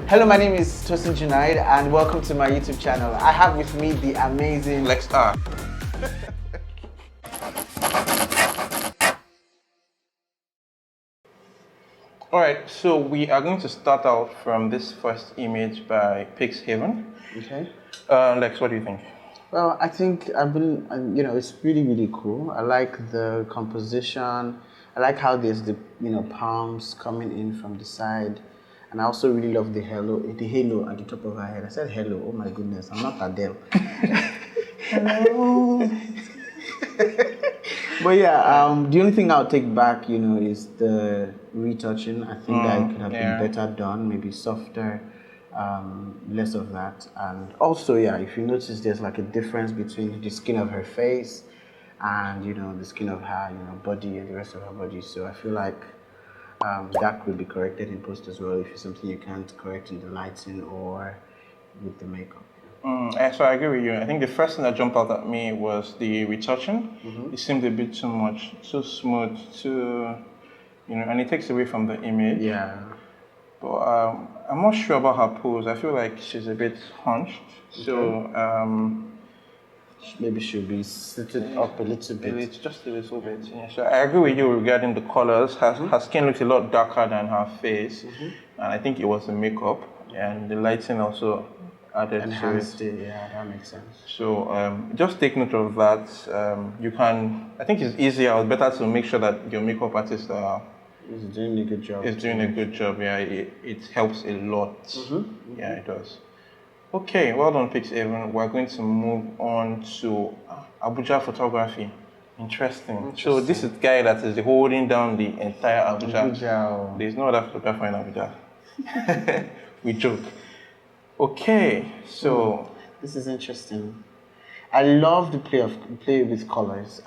Hello, my name is Tosin Junaid and welcome to my YouTube channel. I have with me the amazing Lex ASH. Alright, so we are going to start out from this first image by Pixhaven. Okay. Lex, what do you think? Well, I think it's really cool. I like the composition. I like how there's the palms coming in from the side, and I also really love the halo at the top of her head. I said hello. Oh my goodness, I'm not Adele. Hello. But yeah, the only thing I'll take back, is the retouching. I think that it could have been better done, maybe softer, less of that. And also, if you notice, there's like a difference between the skin of her face and the skin of her body and the rest of her body. So I feel like that could be corrected in post as well if it's something you can't correct in the lighting or with the makeup. So I agree with you. I think the first thing that jumped out at me was the retouching. It seemed a bit too much, too smooth, too, and it takes away from the image. Yeah. But I'm not sure about her pose. I feel like she's a bit hunched. Okay. So maybe she'll be seated up a little bit. Just a little bit. Yeah. So I agree with you regarding the colors. Her skin looks a lot darker than her face, and I think it was the makeup and the lighting also added enhanced to it. Yeah, that makes sense. So just take note of that. I think it's easier or better to make sure that your makeup artist is doing a good job. Is doing a good job. Yeah, it helps a lot. Yeah, it does. Okay, well done, Pixhaven. We're going to move on to Abuja photography. Interesting. So this is the guy that is holding down the entire Abuja. There's no other photographer in Abuja. We joke. Okay, so this is interesting. I love the play with colors.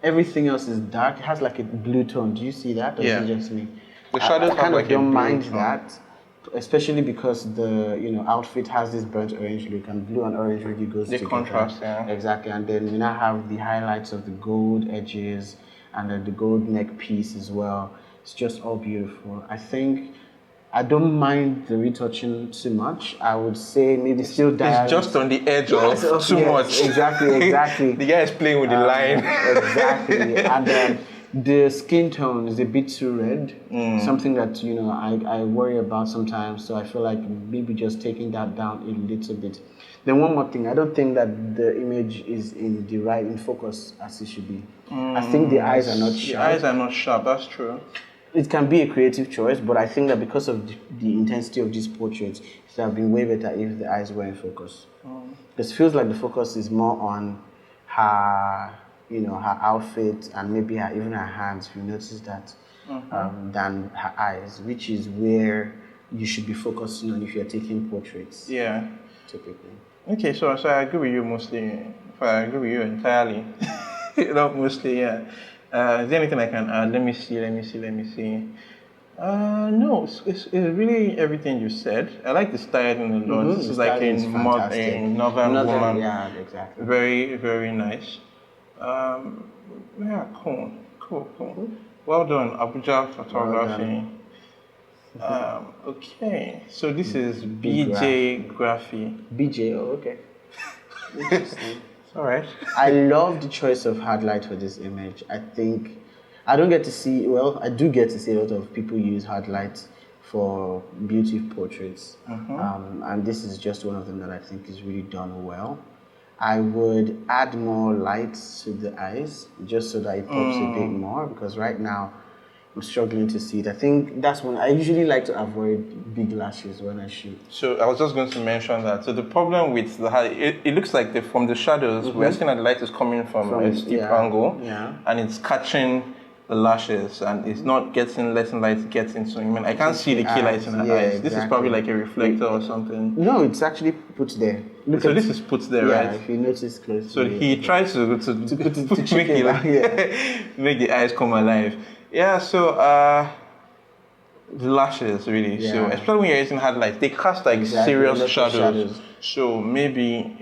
Everything else is dark. It has like a blue tone. Do you see that? Or is it just me? The shadows I kind of don't mind that, especially because the outfit has this burnt orange look, and blue and orange really goes together. The contrast, yeah. Exactly, and then we now have the highlights of the gold edges and then the gold neck piece as well. It's just all beautiful. I don't mind the retouching too much. I would say maybe still It's just on the edge of too much. Exactly. The guy is playing with the line. Exactly. And the skin tone is a bit too red. Something that I worry about sometimes. So I feel like maybe just taking that down a little bit. Then one more thing, I don't think that the image is in focus as it should be. I think the eyes are not sharp. The eyes are not sharp. That's true. It can be a creative choice, but I think that because of the intensity of these portraits, it would have been way better if the eyes were in focus. Because it feels like the focus is more on her, her outfit and maybe even her hands, if you notice that, than her eyes, which is where you should be focusing on if you're taking portraits. Yeah. Typically. Okay, so I agree with you mostly. I agree with you entirely. Not mostly, yeah. Is there anything I can add? Let me see. No, it's really everything you said. I like the styling a lot. This is like a novel woman. Yeah, exactly. Very, very nice. Yeah, cool. Well done, Abuja photography. Okay, so this is BJ Graphy. BJ, oh, okay. Interesting. All right. I love the choice of hard light for this image. I think I do get to see a lot of people use hard light for beauty portraits. And this is just one of them that I think is really done well. I would add more light to the eyes just so that it pops a bit more, because right now I'm struggling to see it. I think that's when I usually like to avoid big lashes when I shoot. So I was just going to mention that. So the problem with it looks like from the shadows, we're seeing that the light is coming from a steep angle, and it's catching the lashes, and it's not letting light get into. I can't see the key light in her eyes. Exactly. This is probably like a reflector or something. No, it's actually put there. This is put there, right? Yeah, if you notice closely. So he tries to make the eyes come alive. Yeah, so the lashes really. Yeah. So especially when you're using hard light, they cast like serious shadows. So maybe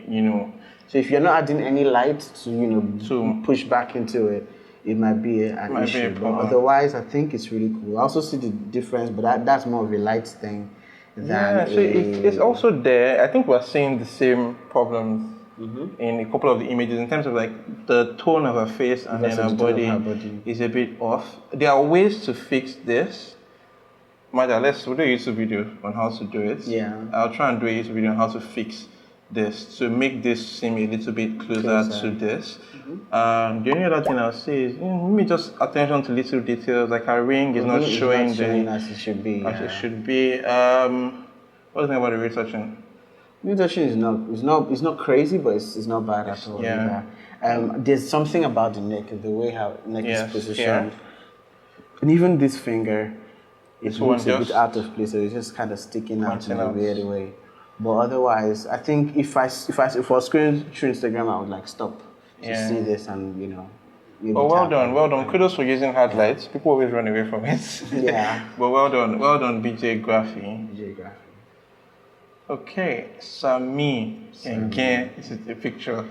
So if you're not adding any light to push back into it, it might be an issue. But otherwise, I think it's really cool. I also see the difference, but that's more of a light thing. than so it's also there. I think we're seeing the same problems in a couple of the images in terms of like the tone of her face and then her body is a bit off. There are ways to fix this. We'll do a YouTube video on how to do it. Yeah. I'll try and do a YouTube video on how to fix this to make this seem a little bit closer to this. The only other thing I'll say is maybe just attention to little details, like her ring is not showing as it should be. As it should be. What do you think about the retouching? Retouching is not crazy, but it's not bad at all. Yeah. There's something about the neck, the way her neck is positioned, and even this finger. It looks a bit out of place, so it's just kind of sticking out in a weird way. But otherwise, I think if I was scrolling through Instagram, I would like stop to see this and Oh, well done. Kudos for using highlights. People always run away from it. Yeah. But well done, BJ Graphy. Okay, Sami. Again, this is a picture.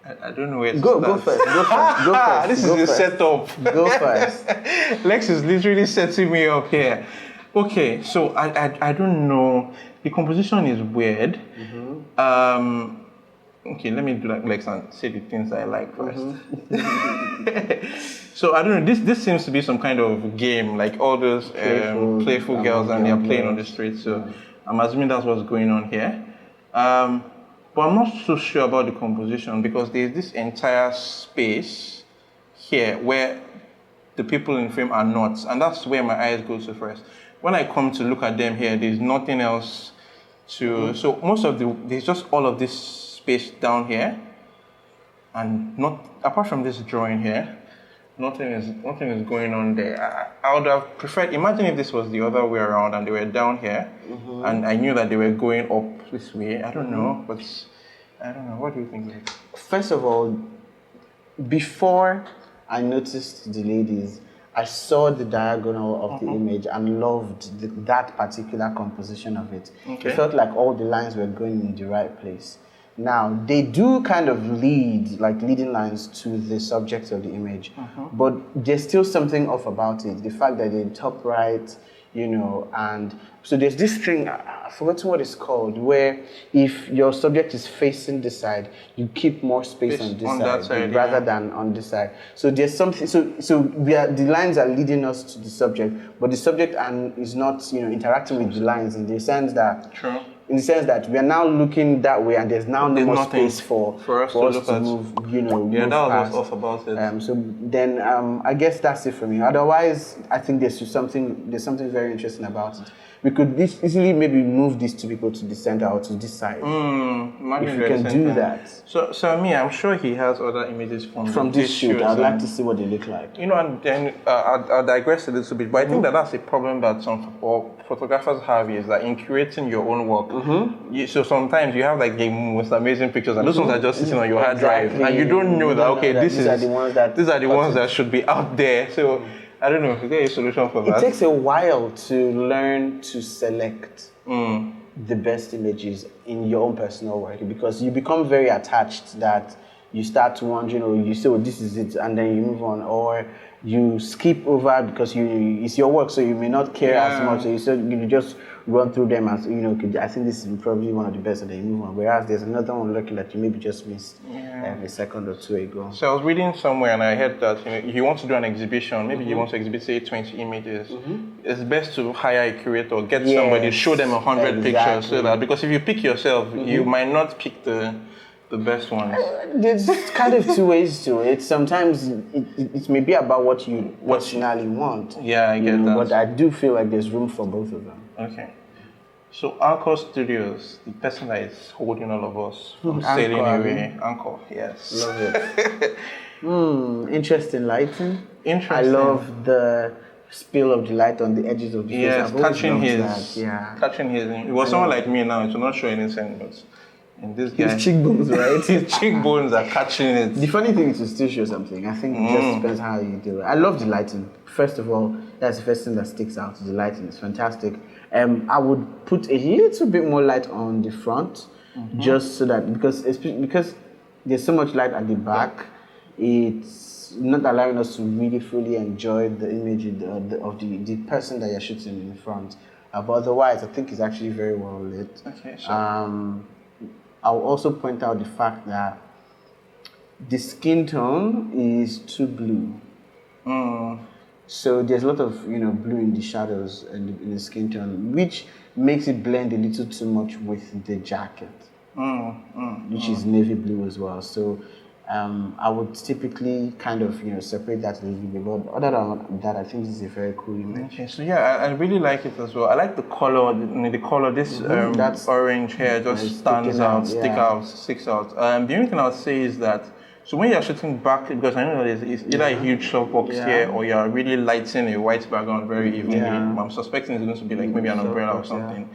I don't know where to start. Go first. This is the setup. Go first. Lex is literally setting me up here. Okay, so I don't know. The composition is weird. Okay, let me do like Lex and say the things I like first. So I don't know. This seems to be some kind of game, like all those playful girls, and they're playing on the street. So I'm assuming that's what's going on here. But I'm not so sure about the composition because there's this entire space here where the people in frame are not, and that's where my eyes go to first. When I come to look at them here, there's nothing else to. So there's just all of this space down here, and not apart from this drawing here, nothing is going on there. I would have preferred. Imagine if this was the other way around and they were down here, and I knew that they were going up this way. I don't know, but I don't know. What do you think? First of all, before I noticed the ladies, I saw the diagonal of the image and loved that particular composition of it. Okay. It felt like all the lines were going in the right place. Now, they do kind of leading lines to the subject of the image, but there's still something off about it. The fact that they're top right, and so there's this thing, I've forgotten what it's called, where if your subject is facing this side, you keep more space on this side rather than on this side. So there's something, so the lines are leading us to the subject, but the subject is not, interacting with the lines in the sense that in the sense that we are now looking that way, and there's now no more space for us to move, that was off about it. So then, I guess that's it for me. Otherwise, I think there's something very interesting about it. We could easily maybe move these two people to the center or to this side. If we can do that. So I'm sure he has other images from this shoot. I'd like to see what they look like. And then I'll digress a little bit, but I think that's a problem that some photographers have, is that in curating your own work, so sometimes you have like the most amazing pictures, and those ones are just sitting on your hard drive, and you don't know that these are the ones that should be out there. So I don't know. Is there a solution for that? It takes a while to learn to select the best images in your own personal work, because you become very attached that you start to wondering, you say, oh, this is it, and then you move on, or you skip over because it's your work, so you may not care as much. So you just run through them as I think this is probably one of the best, and then you move on. Whereas there's another one looking that you maybe just missed a second or two ago. So I was reading somewhere and I heard that if you want to do an exhibition, maybe you want to exhibit say 20 images, it's best to hire a curator, get somebody, show them 100 pictures, so that because if you pick yourself, you might not pick the best ones. There's kind of two ways to it. Sometimes it may be about what you personally want. Yeah, I get that. But I do feel like there's room for both of them. Okay. So Anchor Studios, the person that is holding all of us from sailing away. Anchor, yes. Love it. Interesting lighting. Interesting. I love the spill of the light on the edges of the face. Yes, catching his. It was someone like me now. It will not show anything, but. And this guy, his cheekbones, right? His cheekbones are catching it. The funny thing is to still show something. I think it just depends how you do it. I love the lighting. First of all, that's the first thing that sticks out. The lighting is fantastic. I would put a little bit more light on the front, just so that because there's so much light at the back, it's not allowing us to really fully enjoy the image of the person that you're shooting in front. But otherwise, I think it's actually very well lit. Okay, so I'll also point out the fact that the skin tone is too blue. So there's a lot of blue in the shadows and in the skin tone, which makes it blend a little too much with the jacket, which is navy blue as well. So I would typically kind of separate that a little bit. But other than that, I think this is a very cool image. Okay, so yeah, I really like it as well. I like the color. The color, this That's orange here just stands out, sticks out. The only thing I would say is that, so when you're shooting back, because I know that it's either a huge softbox here or you're really lighting a white background very evenly. I'm suspecting it's going to be like maybe an umbrella or something.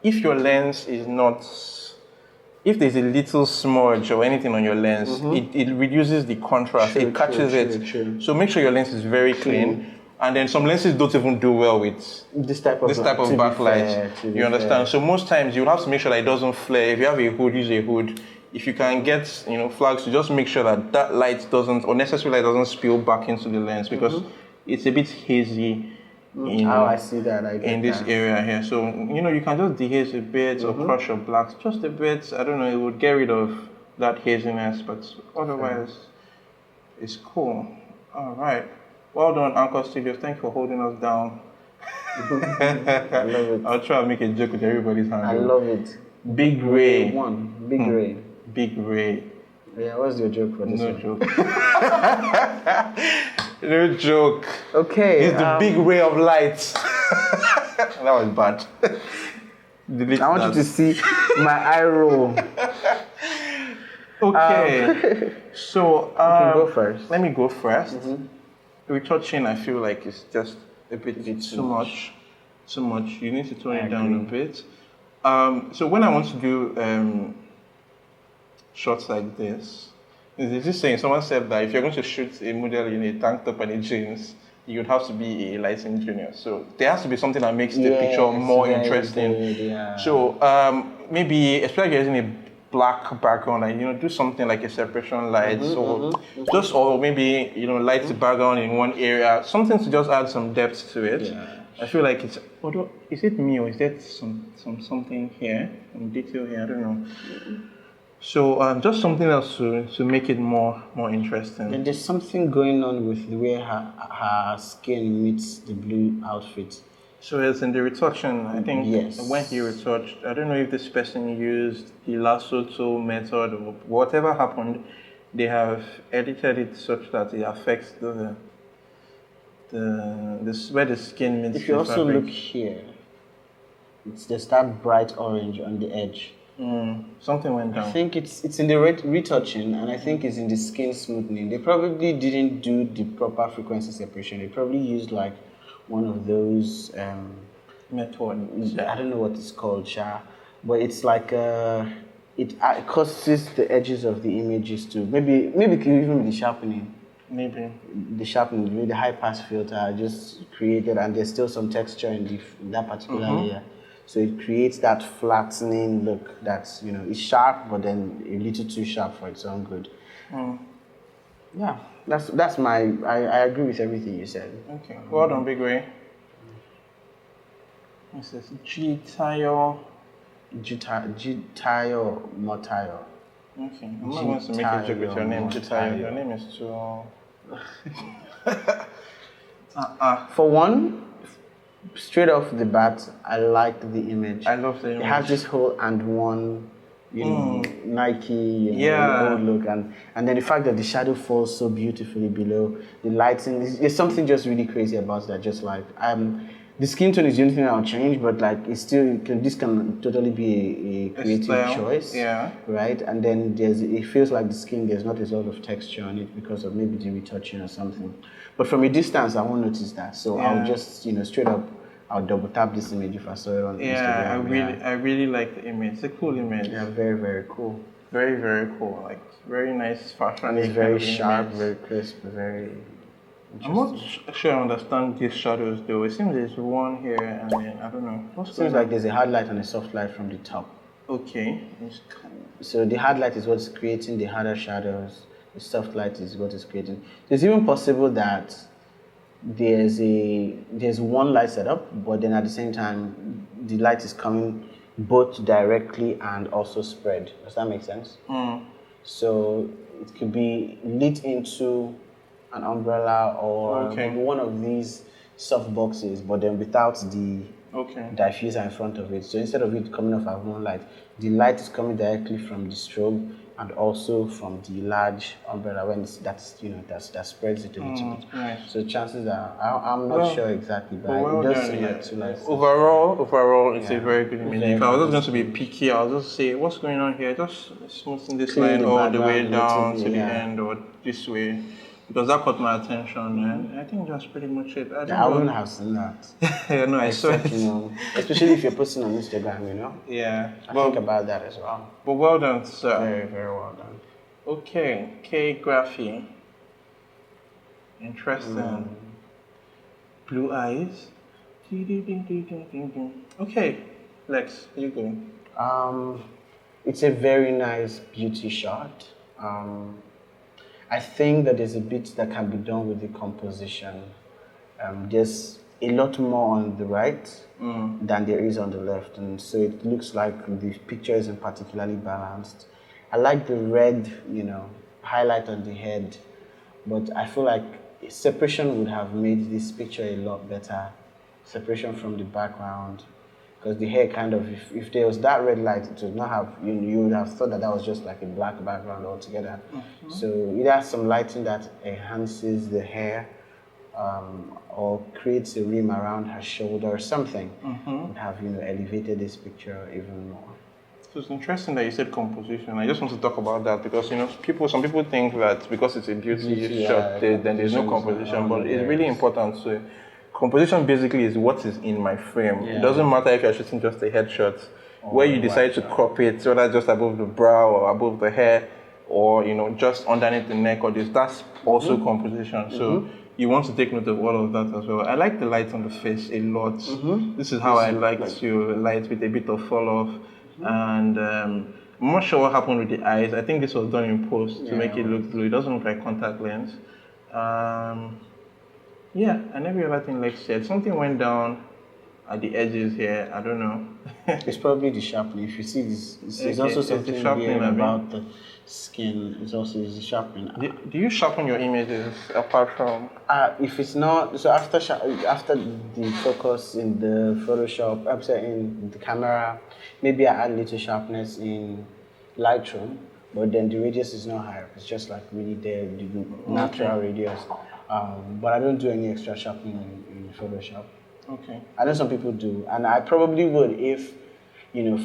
If your lens is not, if there's a little smudge or anything on your lens, it reduces the contrast, it catches it. So make sure your lens is very clean. And then some lenses don't even do well with this type of backlight. You understand? So most times you'll have to make sure that it doesn't flare. If you have a hood, use a hood. If you can get flags, to just make sure that that light doesn't, or necessary light doesn't spill back into the lens, because it's a bit hazy. I see that. In this area here, so you can just dehaze a bit or crush your blacks just a bit. I don't know, it would get rid of that haziness, but otherwise, it's cool. All right, well done, Anchor Studios. Thank you for holding us down. I love it. I'll try and make a joke with everybody's hand. I love it. Big Ray. Big Ray. Big Ray. Yeah, what's your joke for this one? No joke. No joke. Okay. It's the big ray of light. That was bad. I want you to see my eye roll. Okay. So you can go first. Let me go first. Retouching, I feel like it's just a bit too much. Too much. You need to tone it down a bit. So when I want to do shots like this, there's this saying, someone said that if you're going to shoot a model in a tank top and a jeans, you'd have to be a lighting junior. So there has to be something that makes the picture more interesting. Good, so maybe, especially if you're using a black background, like, do something like a separation light, just, or maybe, light the background in one area, something to just add some depth to it. I feel like it's, although, is it me or is there something here, some detail here, I don't know. So just something else to make it more interesting. And there's something going on with the way her skin meets the blue outfit. So it's in the retouching, I think. Yes. When he retouched, I don't know if this person used the lasso tool method or whatever happened. They have edited it such that it affects the where the skin meets. If you also look here, there's that bright orange on the edge. Something went down. I think it's in the retouching, and I think it's in the skin smoothing. They probably didn't do the proper frequency separation. They probably used like one of those methods. I don't know what it's called, but it's like it causes the edges of the images to maybe it could even be the sharpening. Maybe the sharpening, the high pass filter just created, and there's still some texture in that particular layer. So it creates that flattening look that's, it's sharp, but then a little too sharp for its own good. Yeah, that's my, I agree with everything you said. Okay, well done, Big Ray. This is G-Tayo Motayo. Okay, I'm not going to make a joke with your name, G-Tayo. Your name is too... For one, straight off the bat, I liked the image. I love the image. It has this whole and one, Nike, old look, and then the fact that the shadow falls so beautifully below the lighting. There's something just really crazy about that. Just like the skin tone is the only thing I'll change, but like it's still this can totally be a creative choice, right? And then it feels like the skin, there's not a lot of texture on it because of maybe the retouching or something. But from a distance, I won't notice that. So I'll just straight up, I'll double tap this image if I saw it on Instagram. I really like the image. It's a cool image. Yeah, very, very cool. Very, very cool. Like very nice fashion. And it's very sharp, very crisp, very. I'm not sure I understand these shadows though. It seems there's one here and then I don't know. It seems like there's a hard light and a soft light from the top. Okay. So the hard light is what's creating the harder shadows. The soft light is what is creating. It's even possible that there's one light setup, but then at the same time, the light is coming both directly and also spread. Does that make sense? So it could be lit into an umbrella or maybe one of these soft boxes, but then without the diffuser in front of it. So instead of it coming off as one light, the light is coming directly from the strobe and also from the large umbrella when that spreads it a little bit. Right. So chances are, I'm not sure exactly, but well it does done, seem like 2 lights. Overall, it's a very good image. If I was just going to be picky, I'll just say, what's going on here? Just smoothing this line all the way down to the end or this way. Because that caught my attention, and I think that's pretty much it. I wouldn't have seen that. Yeah, no, I saw it. Especially if you're posting on Instagram, Yeah. I think about that as well. But well done, sir. Very, very well done. Okay, calligraphy. Interesting. Blue eyes. Okay, Lex, you go. It's a very nice beauty shot. I think that there's a bit that can be done with the composition. There's a lot more on the right than there is on the left, and so it looks like the picture isn't particularly balanced. I like the red, highlight on the head, but I feel like separation would have made this picture a lot better. Separation from the background. Because the hair kind of, if there was that red light, it would not have, you would have thought that was just like a black background altogether. So either some lighting that enhances the hair or creates a rim around her shoulder or something would have, elevated this picture even more. So it's interesting that you said composition. I just want to talk about that because, some people think that because it's a beauty shot, then there's no composition, but it's really important. So composition basically is what is in my frame. It doesn't matter if you're shooting just a headshot, where you decide to crop it, whether just above the brow or above the hair, or just underneath the neck or this. That's also composition. So you want to take note of all of that as well. I like the light on the face a lot. This is how I like to light with a bit of fall off, and I'm not sure what happened with the eyes. I think this was done in post to make it look blue. It doesn't look like contact lens. Yeah, and every other thing Lex said. Something went down at the edges here. I don't know. It's probably the sharpening. If you see this, it's also something weird about the skin. It's also the sharpening. Do you sharpen your images apart from? If it's not, so after the focus in the Photoshop, in the camera, maybe I add little sharpness in Lightroom, but then the radius is not higher. It's just like really there, the natural radius. But I don't do any extra sharpening in Photoshop. Okay. I know some people do, and I probably would if,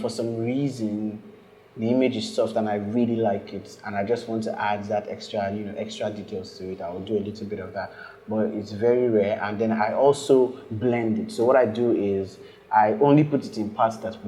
for some reason, the image is soft and I really like it, and I just want to add that extra details to it. I will do a little bit of that, but it's very rare. And then I also blend it. So what I do is I only put it in parts that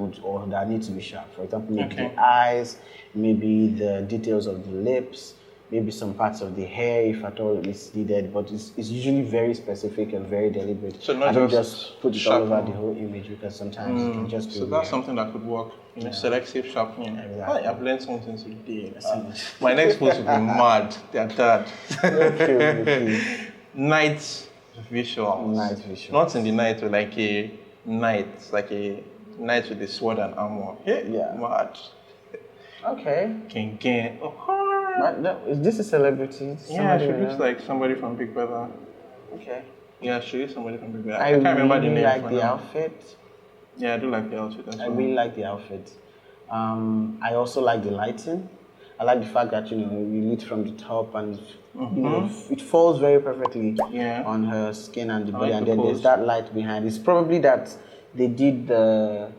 need to be sharp. For example, maybe the eyes, maybe the details of the lips, maybe some parts of the hair if at all it's needed, but it's usually very specific and very deliberate. So I don't just put it all over the whole image because sometimes it can just be So that's something that could work. Selective sharpening. Exactly. I've learned something today. My next post will be mad. They're dad. Okay. Night visuals. Night visuals. Not in the night, but like a knight, like a knight with a sword and armor. Yeah. Mad. Okay. King. Is this a celebrity? Yeah, she looks like somebody from Big Brother. Okay. Yeah, she is somebody from Big Brother. I can't remember the name. I really like the outfit. Yeah, I do like the outfit as well. I really like the outfit. I also like the lighting. I like the fact that, you lit from the top and, it falls very perfectly on her skin and the body. And then there's that light behind. It's probably that they did the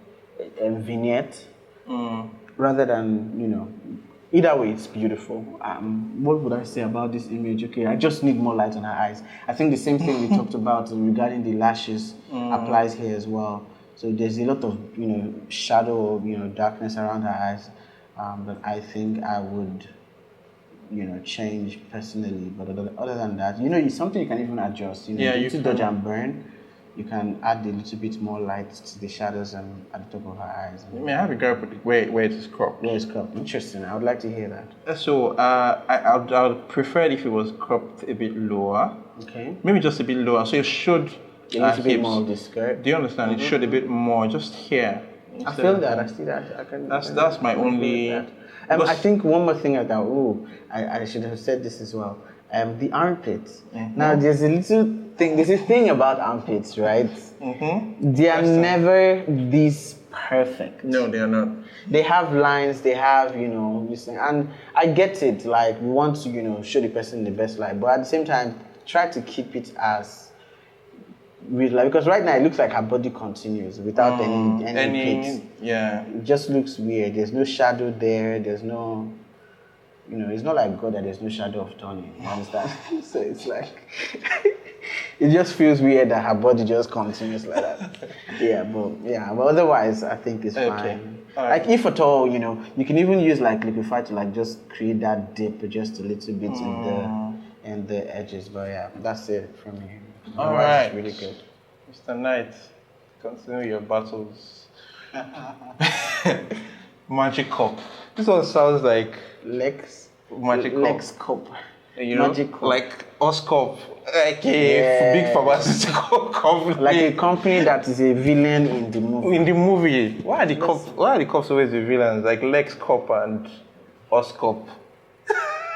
vignette rather than, either way, it's beautiful. What would I say about this image? Okay, I just need more light on her eyes. I think the same thing we talked about regarding the lashes applies here as well. So there's a lot of, shadow, darkness around her eyes. But I think I would, change personally. But other than that, it's something you can even adjust. You can dodge and burn. You can add a little bit more light to the shadows and at the top of her eyes. I have a girl where it is cropped. Where it's cropped. Interesting. I would like to hear that. So I would prefer it if it was cropped a bit lower. Okay. Maybe just a bit lower. So it showed A little bit more of the skirt. Do you understand? It showed a bit more just here. I feel that. I see that. That's my only. I think one more thing I thought. I should have said this as well. The armpits. Now there's a little thing. There's a thing about armpits, right? They are never this perfect. No, they are not. They have lines. They have this thing, and I get it. Like we want to show the person the best light, but at the same time try to keep it as real, like, because right now it looks like her body continues without any pits. Yeah. It just looks weird. There's no shadow there. There's no, it's not like God that there's no shadow of turning. You understand? So it's like, it just feels weird that her body just continues like that. But otherwise I think it's fine. Right. Like if at all, you can even use like liquify to like just create that dip just a little bit in the edges. But yeah, that's it from me. All right. It's really good. Mr. Knight, continue your battles. Magic cup. This one sounds like Lex. Magic cup. Lex cup. Magic cup. Like us cup. Like a big pharmaceutical company. Like a company that is a villain in the movie. In the movie. Why are the cops always the villains? Like Lex cup and us cup.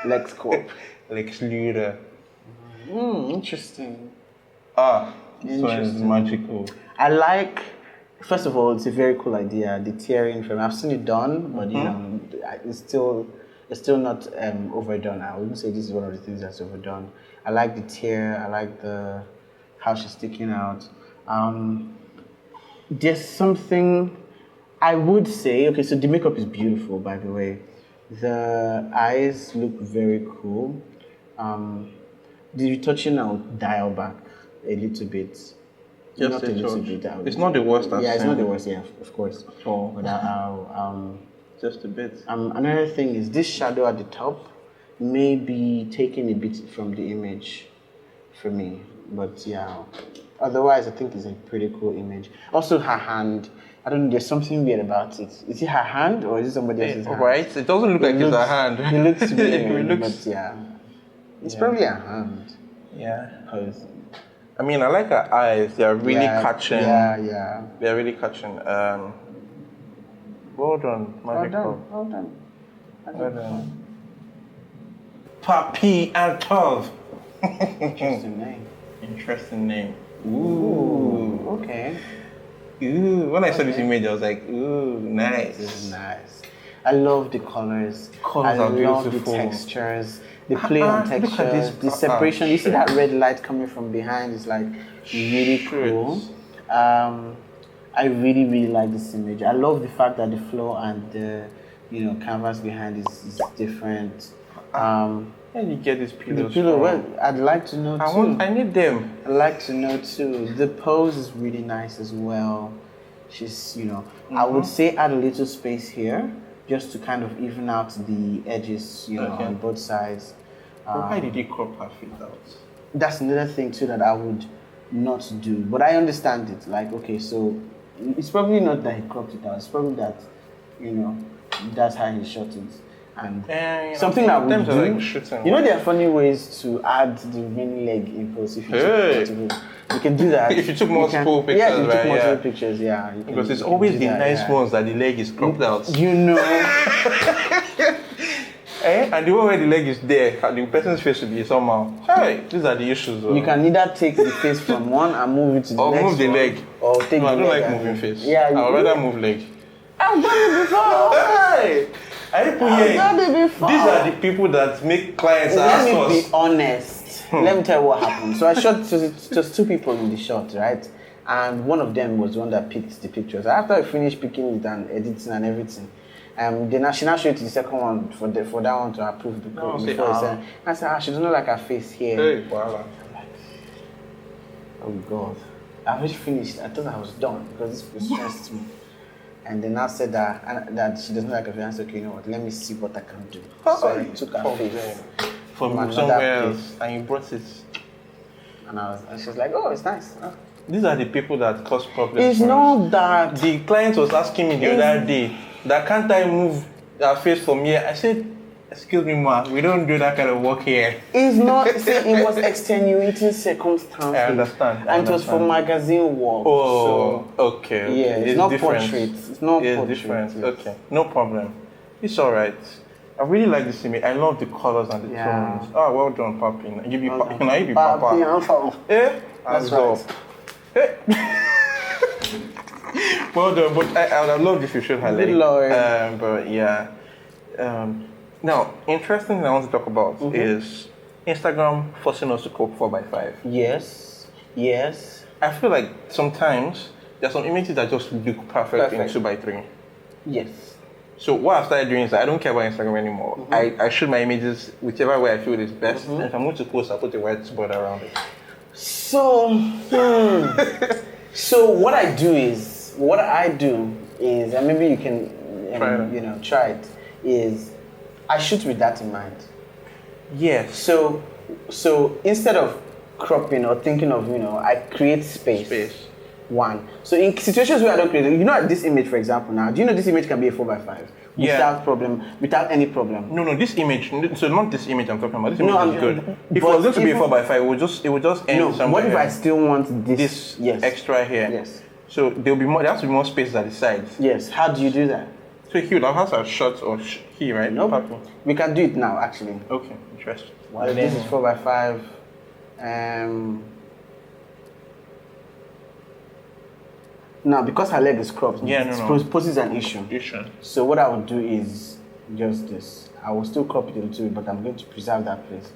Lex cup. Lex Luthor. Interesting. So it's magical. I like, first of all, it's a very cool idea, the tearing frame. I've seen it done, but it's still not overdone. I wouldn't say this is one of the things that's overdone. I like the tear. I like how she's sticking out. There's something I would say. Okay, so the makeup is beautiful, by the way. The eyes look very cool. The retouching, I'll dial back a little bit. Just not a little bit. It's not the worst. It's not the worst. Yeah, of course. But just a bit. Another thing is this shadow at the top may be taking a bit from the image for me. But yeah, otherwise I think it's a pretty cool image. Also her hand. I don't know, there's something weird about it. Is it her hand or is it somebody else's hand? Right, it doesn't look like it's her hand. It looks weird, but yeah. It's probably a hand. Yeah. I mean, I like her eyes. They are really catching. Yeah. They are really catching. Well done, Magic Cup. Well done. Papi and Tov. Interesting name. Ooh. Okay. Ooh. When I saw this image, I was like, ooh, nice. This is nice. I love the colors. Colors are beautiful. I love the textures. The play on textures, the separation. You see that red light coming from behind is like really cool. I really, really like this image. I love the fact that the floor and the canvas behind is different. How did you get these pillows? The pillow, well, I'd like to know too. I need them. I'd like to know too. The pose is really nice as well. She's, I would say add a little space here just to kind of even out the edges, on both sides. Why did he crop her feet out? That's another thing too that I would not do, but I understand it. Like, okay, so it's probably not that he cropped it out. It's probably that, that's how he shot it. And something that we do, like there are funny ways to add the mini leg impulse if you you can do that. If you took multiple pictures, yeah, if you took multiple pictures, because it's always the nice ones that the leg is cropped out. And the one where the leg is there, the person's face will be somehow. Hey, these are the issues. You can either take the face from one and move it to the next or move the leg. Or take I the don't leg like moving face. Yeah, I'd rather move leg. I've done it before. Hey! I've done it before. These are the people that make clients ask us. Let me be honest. Let me tell you what happened. So I shot just two people in the shot, right? And one of them was the one that picked the pictures. After I finished picking it and editing and everything, then she now showed it to the second one for that one to approve before I said, she doesn't like her face here. Hey, wow. I'm like, oh God. I already finished. I thought I was done because this stressed me. And then I said that she doesn't like her face. I said, okay, you know what? Let me see what I can do. So I took her face from somewhere else and you brought it. And she was like, oh, it's nice. Oh. These are the people that cause problems. It's not that. The client was asking me the other day that can't I move her face from here? I said, Excuse me, ma. We don't do that kind of work here. It's not. See, it was extenuating circumstances. I understand. And it was for magazine work. Oh, so, okay. Yeah, it's not different. portraits. It's not It's portraits. different. Yes. Okay, no problem. It's all right. I really like this image. I love the colors and the tones. Oh, well done, Papi. You be Papa. Eh? That's right. Eh? Well done, but I would have loved if you showed her leg. But yeah. Now, interesting thing I want to talk about is Instagram forcing us to cope 4x5. Yes. Yes. I feel like sometimes there's some images that just look perfect. In 2x3. Yes. So what I've started doing is I don't care about Instagram anymore. I shoot my images whichever way I feel is best. And if I'm going to post, I put a white border around it. So, so what I do is, and maybe you can, try it, is I shoot with that in mind. Yes. So instead of cropping or thinking of, I create space. One. So in situations where I don't create, this image, for example, now, do you know this image can be a 4x5 without any problem? No, this image. So not this image I'm talking about. This image is good. If it was going to be a 4x5, it would just end somewhere. What if I still want this extra here? Yes. So there has to be more space at the sides. Yes. How do you do that? So he would have a shot or he, right? No. Nope. We can do it now, actually. Okay, interesting. Well, this is 4x5. Now, because her leg is cropped, poses an issue. So what I would do is just this. I will still crop it a little bit, but I'm going to preserve that place.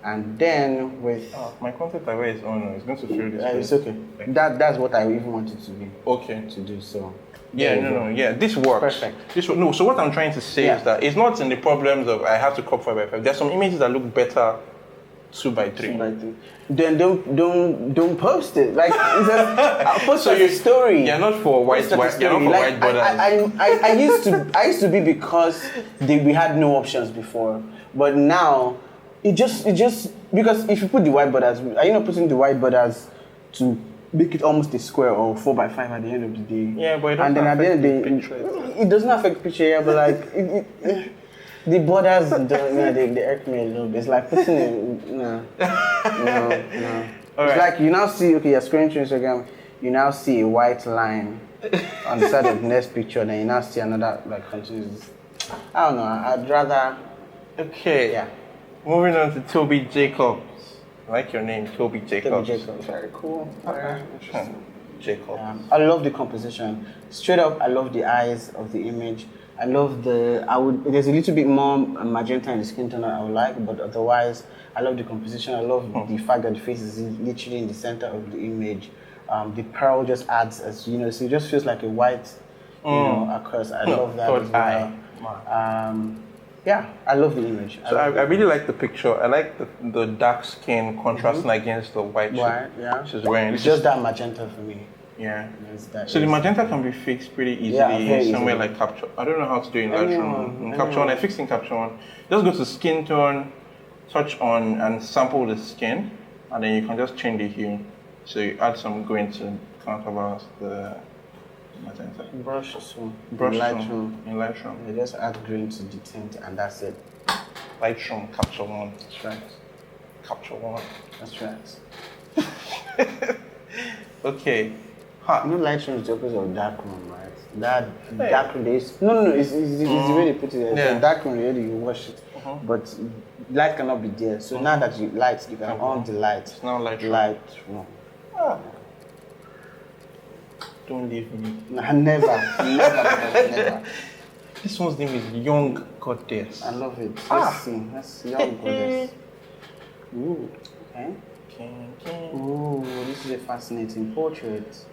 And then with... my content away is on. It's going to fill this place. It's okay. That's what I even wanted to be. Okay. To do, so... Yeah, this works. Perfect. So what I'm trying to say is that it's not in the problems of I have to crop 4x5. There's some images that look better 2x3. Then don't post it. Like I'll post a story. You're not for white borders. I used to be because we had no options before, but now it just because if you put the white borders, are you not putting the white borders to make it almost a square or 4x5 at the end of the day? Yeah, but it doesn't affect the picture. It doesn't affect the picture, yeah, but like the borders they irk me a little bit. It's like putting no. It's like you now see, you're scrolling through Instagram, you now see a white line on the side of the next picture, then you now see another like continues. I don't know. I'd rather. Okay. Yeah. Moving on to Toby Jacobs. I like your name, Toby Jacobs. Toby Jacobs, very cool. Very Jacobs. I love the composition. Straight up, I love the eyes of the image. I love there's a little bit more magenta in the skin tone I would like, but otherwise, I love the composition. I love the fact that the face is literally in the center of the image. The pearl just adds, so it just feels like a white, across. I love that as well. Yeah, I love the image. I really like the picture. I like the dark skin contrasting against the white she's wearing. It's just that magenta for me. Yeah. So the magenta can be fixed pretty easily somewhere like Capture. I don't know how to do it in Lightroom. In Capture One, I fixed in Capture One. Just go to skin tone, touch on and sample the skin, and then you can just change the hue. So you add some green to counterbalance the magenta. Brush in Lightroom. You just add green to the tint and that's it. Lightroom, Capture One. That's right. Capture One. That's right. Okay. Lightroom is the opposite of darkroom, right? Darkroom is it's the way they put it. So darkroom, really, you wash it, but light cannot be there. So now that you can on the light. It's now Lightroom. Don't leave me. Never. This one's name is Young Goddess. I love it. Let's see. That's Young Goddess. Ooh. Okay. Ooh, this is a fascinating portrait.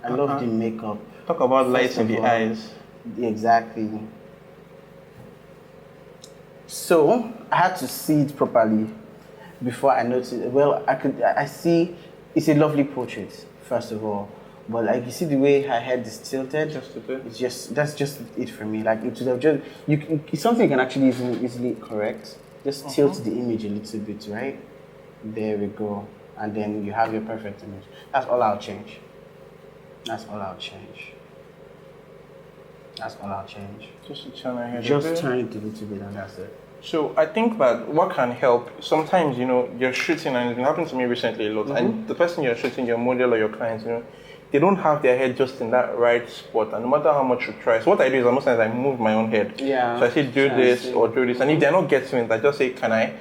I love the makeup. Talk about lights in the eyes. Exactly. So I had to see it properly before I noticed. Well, I see it's a lovely portrait, first of all. But like you see the way her head is tilted, that's just it for me. Like it should have just it's something you can actually easily correct. Just tilt the image a little bit, right? There we go. And then you have your perfect image. That's all I'll change. That's all I'll change. Just to turn ahead. Just turn it a little bit, and that's it. So I think that what can help, sometimes, you're shooting, and it's been happening to me recently a lot, and the person you're shooting, your model or your clients, they don't have their head just in that right spot, and no matter how much you try. So what I do is most times I move my own head. Yeah. So I say do this or do this, and if they're not getting it, I just say, can I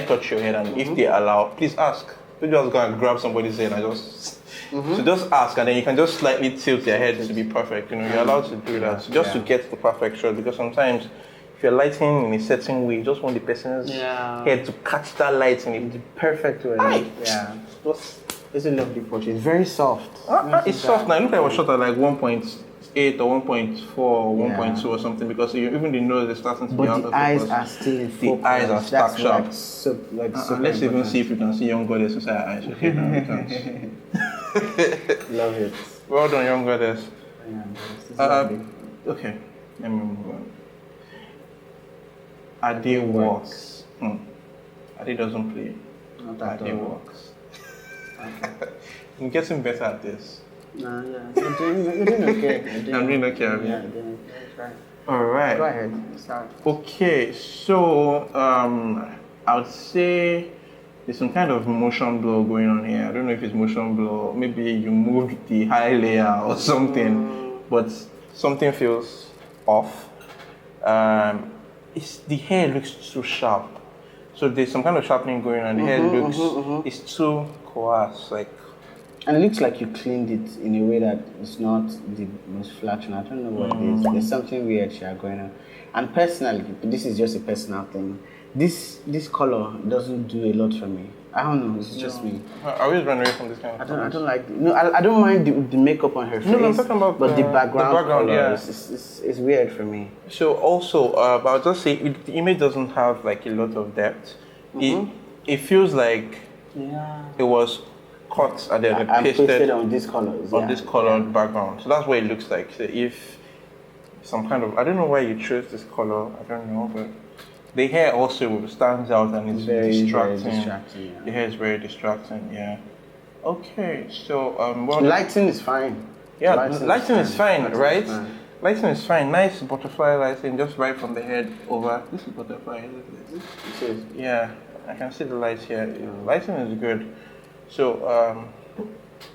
touch your head? And if they allow, please ask. Don't just go and grab somebody's head and just. So just ask, and then you can just slightly tilt their head to be perfect. You're allowed to do that, just to get the perfect shot. Because sometimes, if you're lighting in a certain way, you just want the person's head to catch that light in the perfect way. Yeah. It's a lovely portrait. It's very soft. It's soft now. Look like I was shot at like 1.8 or 1.4 or 1.2 or something, because even the nose is starting to be out of focus. But the eyes are still in focus. The eyes are stuck sharp. Let's even important. see if we can see young goddess inside her eyes. Okay, now we can. Love it. Well done, young goddess. Okay, let me move on. Ade works. Ade doesn't play. Ade works. Okay. I'm getting better at this. You're doing okay. I'm doing okay. Yeah, doing okay. All right. Go ahead. Start. Okay, so I would say there's some kind of motion blur going on here. I don't know if it's motion blur. Maybe you moved the high layer or something, but something feels off. The hair looks too sharp. So there's some kind of sharpening going on. The hair looks it's too coarse, and it looks like you cleaned it in a way that it's not the most flattering. I don't know what it is. There's something weird going on. And personally, this is just a personal thing. This color doesn't do a lot for me. I don't know. It's just me. I always run away from this kind of. I don't like. I don't mind the makeup on her face. No, I'm talking about but the background color yeah. is weird for me. So also, I'll just say the image doesn't have like a lot of depth. It feels like it was cut and then pasted on this color. This colored background. So that's what it looks like. So if some kind of, I don't know why you chose this color. I don't know, but the hair also stands out and it's very distracting. Very distracting, yeah. The hair is very distracting. Yeah. Okay. So lighting is fine. Yeah, lighting is fine, right? Lighting is fine. Nice butterfly lighting, just right from the head over. This is butterfly, isn't it? Yeah, I can see the lights here. Lighting is good. So,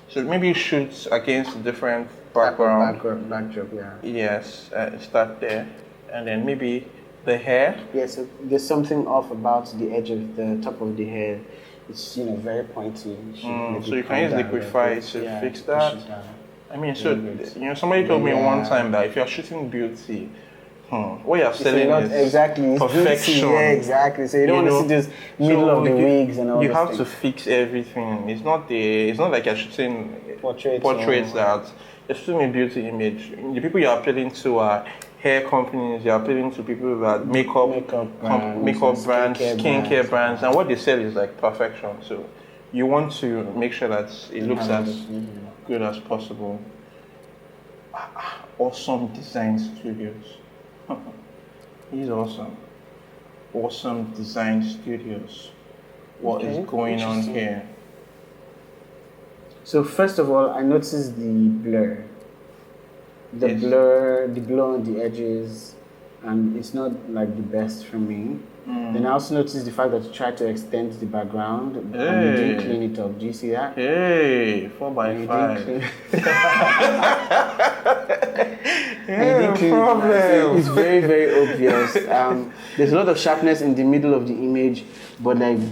so maybe shoot against a different background. Backdrop, yeah. Yes, start there, and then maybe the hair. Yes, so there's something off about the edge of the top of the hair. It's very pointy. So you can use liquify to fix that. I mean, so somebody told me one time that if you're shooting beauty, what you're selling is perfection. Yeah, exactly. So you don't want to see this middle of the wigs and all. You have to fix everything. It's not like you're shooting portraits that you're shooting a beauty image. The people you're appealing to are hair companies. You're appealing to people that makeup brands, skincare brands, and what they sell is like perfection. So you want to make sure that it looks as good as possible. Awesome design studios. He's awesome. Awesome design studios. What is going on here? So first of all, I noticed the blur. The blur on the edges, and it's not like the best for me. Then I also noticed the fact that you tried to extend the background and you didn't clean it up. Do you see that? Hey, 4x5. So it's very, very obvious. There's a lot of sharpness in the middle of the image, but then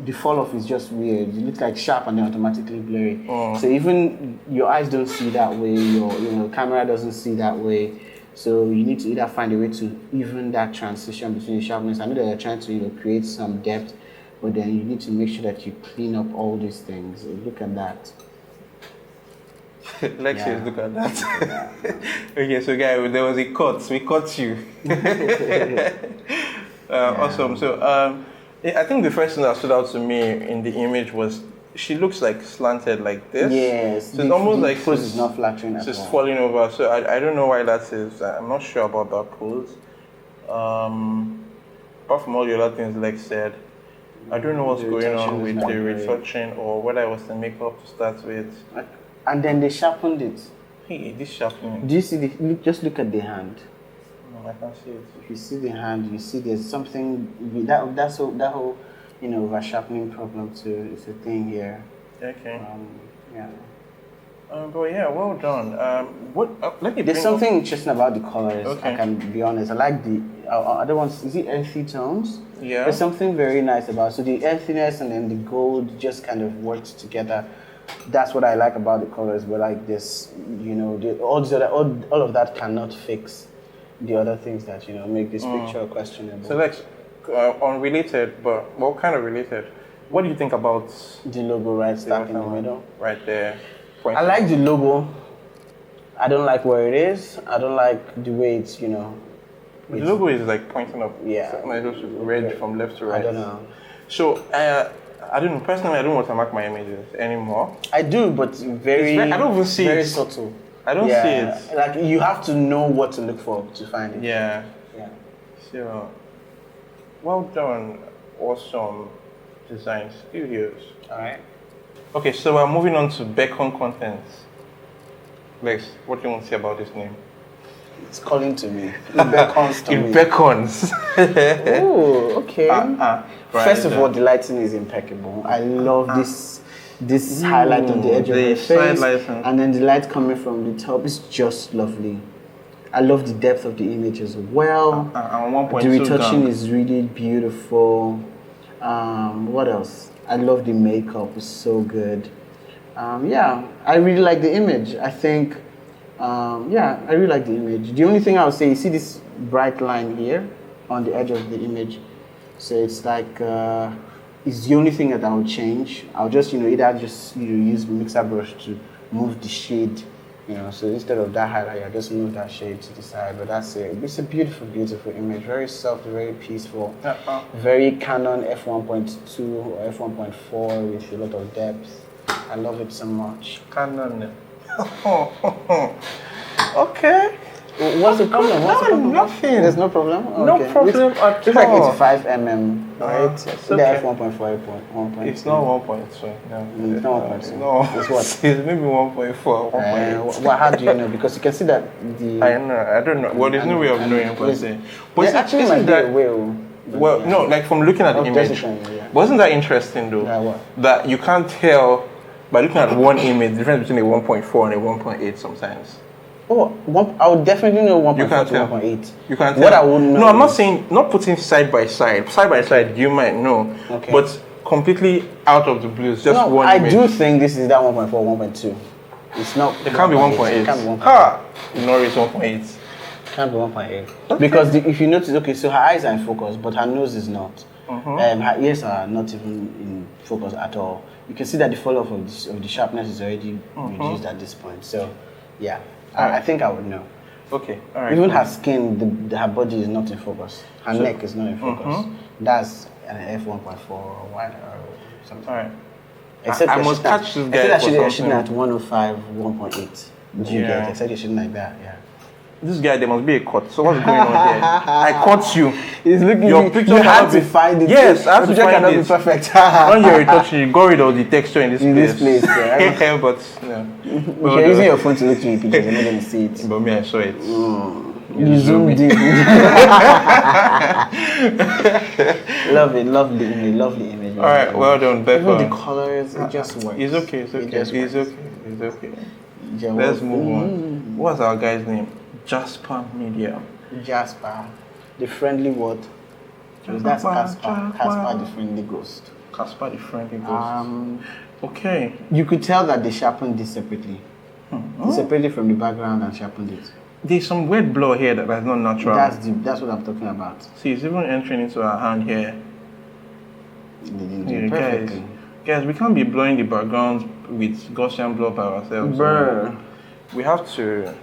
the fall off is just weird. It looks like sharp and then automatically blurry. So even your eyes don't see that way. Your camera doesn't see that way. So you need to either find a way to even that transition between the sharpness. I know that you're trying to create some depth, but then you need to make sure that you clean up all these things. Look at that. Lex says, look at that. Okay, so guys, there was a cut. We cut you. Awesome. So I think the first thing that stood out to me in the image was she looks like slanted like this. Yes. So it's almost like pose is not flattering at all. She's falling over. So I don't know why that is. I'm not sure about that pose. Apart from all the other things Lex said, I don't know what's going on with the retouching or whether it was the makeup to start with. And then they sharpened it. Hey, this sharpening. Do you see just look at the hand. No, I can't see it. If you see the hand, you see there's something that whole over sharpening problem too. It's a thing here. Okay. Yeah. But yeah, well done. Let me. There's something interesting about the colors. Okay. I can be honest. I like the other ones. Is it earthy tones? Yeah. There's something very nice about. So the earthiness and then the gold just kind of works together. That's what I like about the colors. But like this, all of that cannot fix the other things that make this picture questionable. So Lex, unrelated, but well, kind of related. What do you think about the logo right stack in the middle? Right there. I like the logo. I don't like where it is. I don't like the way it's, The logo is like pointing up. Yeah. Like those red from left to right. I don't know. So, I don't know. Personally, I don't want to mark my images anymore. I do, but I don't even see very subtle. I don't see it. Like, you have to know what to look for to find it. Yeah. Yeah. So, well done. Awesome design studios. All right. Okay, so we're moving on to Beacon Contents. Lex, what do you want to say about this name? It's calling to me. It beckons to me. It beckons. Oh, okay. First of all, the lighting is impeccable. I love this highlight on the edge of the face, and then the light coming from the top is just lovely. I love the depth of the image as well. The retouching is really beautiful. What else? I love the makeup, it's so good. I really like the image. I think, I really like the image. The only thing I would say, you see this bright line here on the edge of the image. So it's like, it's the only thing that I would change. I'll just, either just use mixer brush to move the shade, so instead of that highlight, I just move that shade to the side. But that's it. It's a beautiful, beautiful image. Very soft, very peaceful. Very Canon f1.2 or f1.4 with a lot of depth. I love it so much. Canon. Okay. What's the problem? Nothing. There's no problem? Okay. No problem at all. It's like 85 mm, right? It's The okay. f1.4, 1.2. It's not 1.2. No. It's not 1.2. No. It's what? It's maybe 1.4, 1.8. Well, how do you know? Because you can see that the... I don't know. Well, there's no way of knowing per se. But actually might be a way. Well, no, like from looking at the image. Wasn't that interesting though? Yeah, what? That you can't tell by looking at one image the difference between a 1.4 and a 1.8 sometimes. I would definitely know 1.4 You can't to tell. 1.8. You can't tell. What I wouldn't know. No, I'm not saying, not putting side by side. Side by side, you might know. Okay. But completely out of the blue, it's just one I image. do think this is that 1.4, 1.2. It's not. It can't be 1.8. It can't be 1.8. No, it's 1.8. It can't be 1.8. Because if you notice, okay, so her eyes are in focus, but her nose is not. Her ears are not even in focus at all. You can see that the fall off of the sharpness is already reduced at this point. So, yeah, I think I would know. Okay, all right. Even her skin, her body is not in focus. Her neck is not in focus. That's an f1.4 or something. All right. Except I must catch this guy. Except you're shooting at 105, 1.8. Do you get? Except you're shooting like that, yeah. This guy, there must be a cut. So what's going on here? I caught you. He's looking. Your picture you had to be, find it. Yes, I have to find cannot it. Be perfect. When you're retouching, you got rid of the texture in this place. Yeah. But no. If you're using your phone to look through your pictures, you're not going to see it. But me, I saw it. You zoomed in. Lovely image. All right, well done, Becca. Even the colors, it just works. It's okay. It's okay. Let's move on. What's our guy's name? Jasper Media. Jasper, the friendly word. That's Casper. Casper, the friendly ghost. Casper, the friendly ghost. Okay. You could tell that they sharpened this separately. Separately from the background and sharpened it. There's some weird blur here that is not natural. That's what I'm talking about. See, it's even entering into our hand here. They didn't do it perfectly. Guys, we can't be blurring the backgrounds with Gaussian blur by ourselves. Brr. We have to...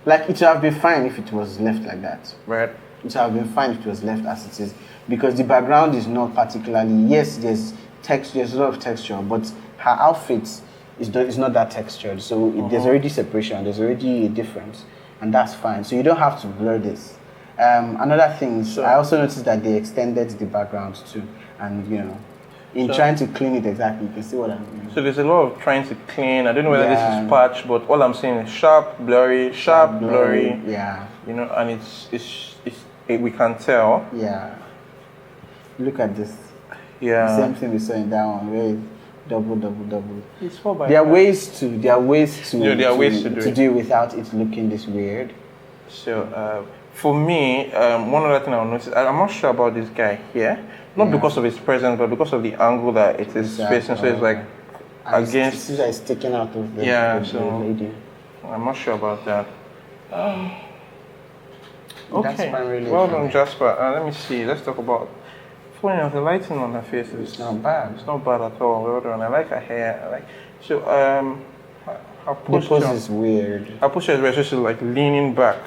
Like, it would have been fine if it was left like that. Right. It would have been fine if it was left as it is. Because the background is not particularly... Yes, there's a lot of texture, but her outfit is not that textured. So there's already separation, there's already a difference. And that's fine. So you don't have to blur this. Another thing, I also noticed that they extended the background too. And, in trying to clean it exactly. You can see what I mean. So there's a lot of trying to clean. I don't know whether this Yeah. is patch, but all I'm saying is sharp, blurry, sharp, blurry. Yeah. You know, and we can tell. Yeah. Look at this. Yeah. Same thing we saw in that one. Where it's double. It's 4x5. There are ways to. There are ways to. Yeah, there are ways to do it without it looking this weird. So for me, one other thing I'll notice, I'm not sure about this guy here. Not because of his presence, but because of the angle that it is facing. So it's like against. It's sticking out of the lady. I'm not sure about that. Okay. Really well done, Jasper. Let me see. Let's talk about. Funny enough, the lighting on her face is not bad. It's not bad at all. Well done. I like her hair. So her posture. The pose is weird. Her posture is weird. So she's like leaning back.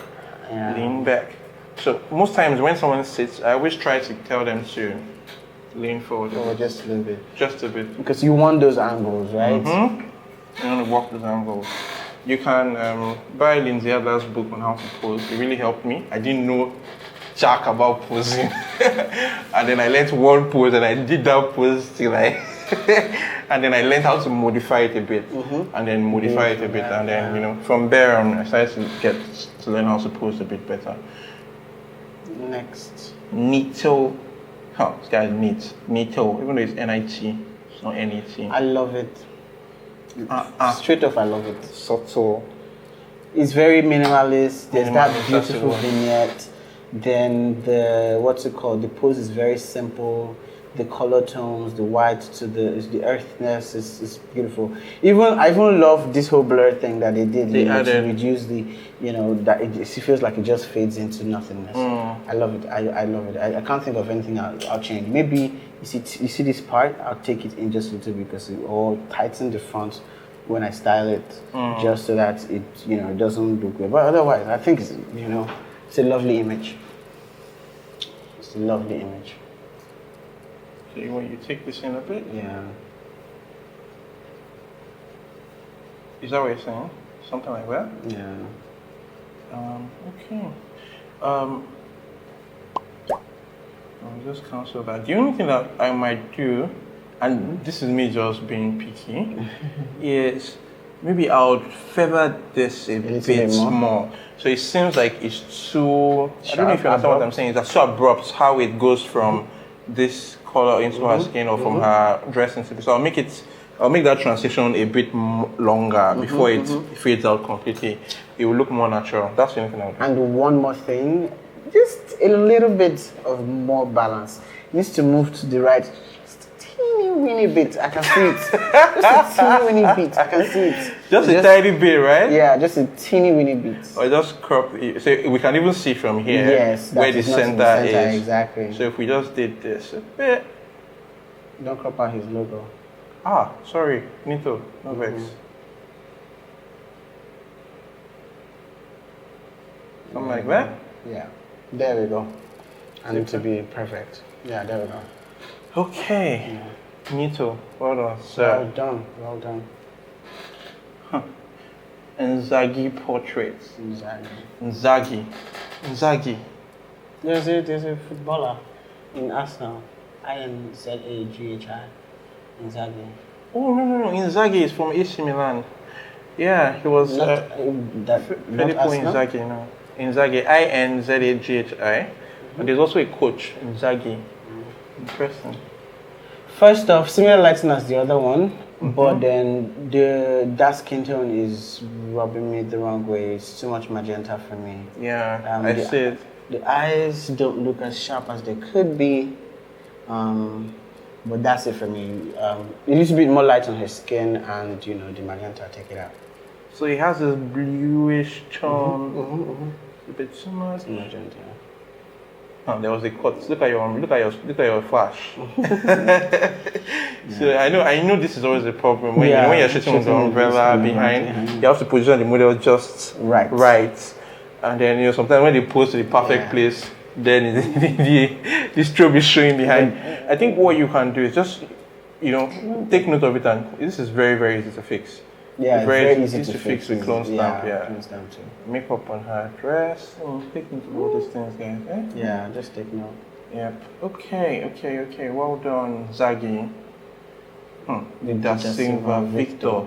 Yeah. Lean back. So most times when someone sits, I always try to tell them to lean forward. Just a little bit. Just a bit. Because you want those angles, right? Mm-hmm. You want to work those angles. You can buy Lindsay Adler's book on how to pose. It really helped me. I didn't know jack about posing. And then I learned one pose and I did that pose till and then I learned how to modify it a bit. And then modify it a bit. And then, you know, from there on, I started to learn how to pose a bit better. Next. Nito. Oh, this guy is neat. Nito. Even though it's N-I-T, it's not N-E-T. I love it. Straight off, I love it. Subtle. It's very minimalist. There's that beautiful vignette. Then the pose is very simple. The color tones, the white to the earthiness is beautiful. I even love this whole blur thing that they did. To reduce the, that it feels like it just fades into nothingness. I love it. I love it. I can't think of anything I'll change. Maybe you see this part. I'll take it in just a little bit because it all tighten the front when I style it, just so that it doesn't look weird. But otherwise, I think it's a lovely image. It's a lovely image. So you take this in a bit? Yeah. Is that what you're saying? Something like that? Yeah. Okay. I'll just cancel that. The only thing that I might do, and this is me just being picky, is maybe I would feather this a bit more. So it seems like it's too, I don't know if you understand what I'm saying, it's so abrupt how it goes from this color into her skin or from her dressing. So I'll make that transition a bit longer before it fades out completely. It will look more natural. That's the only thing I would do. And one more thing, just a little bit of more balance. It needs to move to the right. Teeny weeny bit, I can see it. Just a teeny weeny bit, I can see it. Just a tiny bit, right? Yeah, just a teeny weeny bit. Or just crop it. So we can even see from here where the center is. Exactly. So if we just did this a bit. Don't crop out his logo. Sorry, Nito, no vex. Something like that? Yeah. There we go. And it to be perfect. Yeah, there we go. Okay. Nito, well done, sir. Well done. Inzaghi portraits. Inzaghi. There's a footballer in Arsenal. Inzaghi. Inzaghi. Oh no! Inzaghi is from AC Milan. Yeah, he was Filippo Inzaghi. No, Inzaghi. Inzaghi. And there's also a coach, Inzaghi. Interesting. First off, similar lighting as the other one, but then that skin tone is rubbing me the wrong way. It's too much magenta for me. Yeah, I see it. The eyes don't look as sharp as they could be. But that's it for me. A little bit more light on his skin, and the magenta, take it out. So he has this bluish tone. A bit too much magenta. Oh, there was a cut. Look at your flash. So I know this is always a problem when you're shooting with the umbrella behind. You have to position the model just right. And then sometimes when they pose to the perfect place, then the strobe is showing behind. I think what you can do is just take note of it, and this is very, very easy to fix. Yeah, it's very easy to fix with clone stamp. Clone stamp too. Makeup on her dress. Take note of all these things, guys. Yeah, just take note. Yep. Okay. Well done, Zaghi. The Da Silva Victor.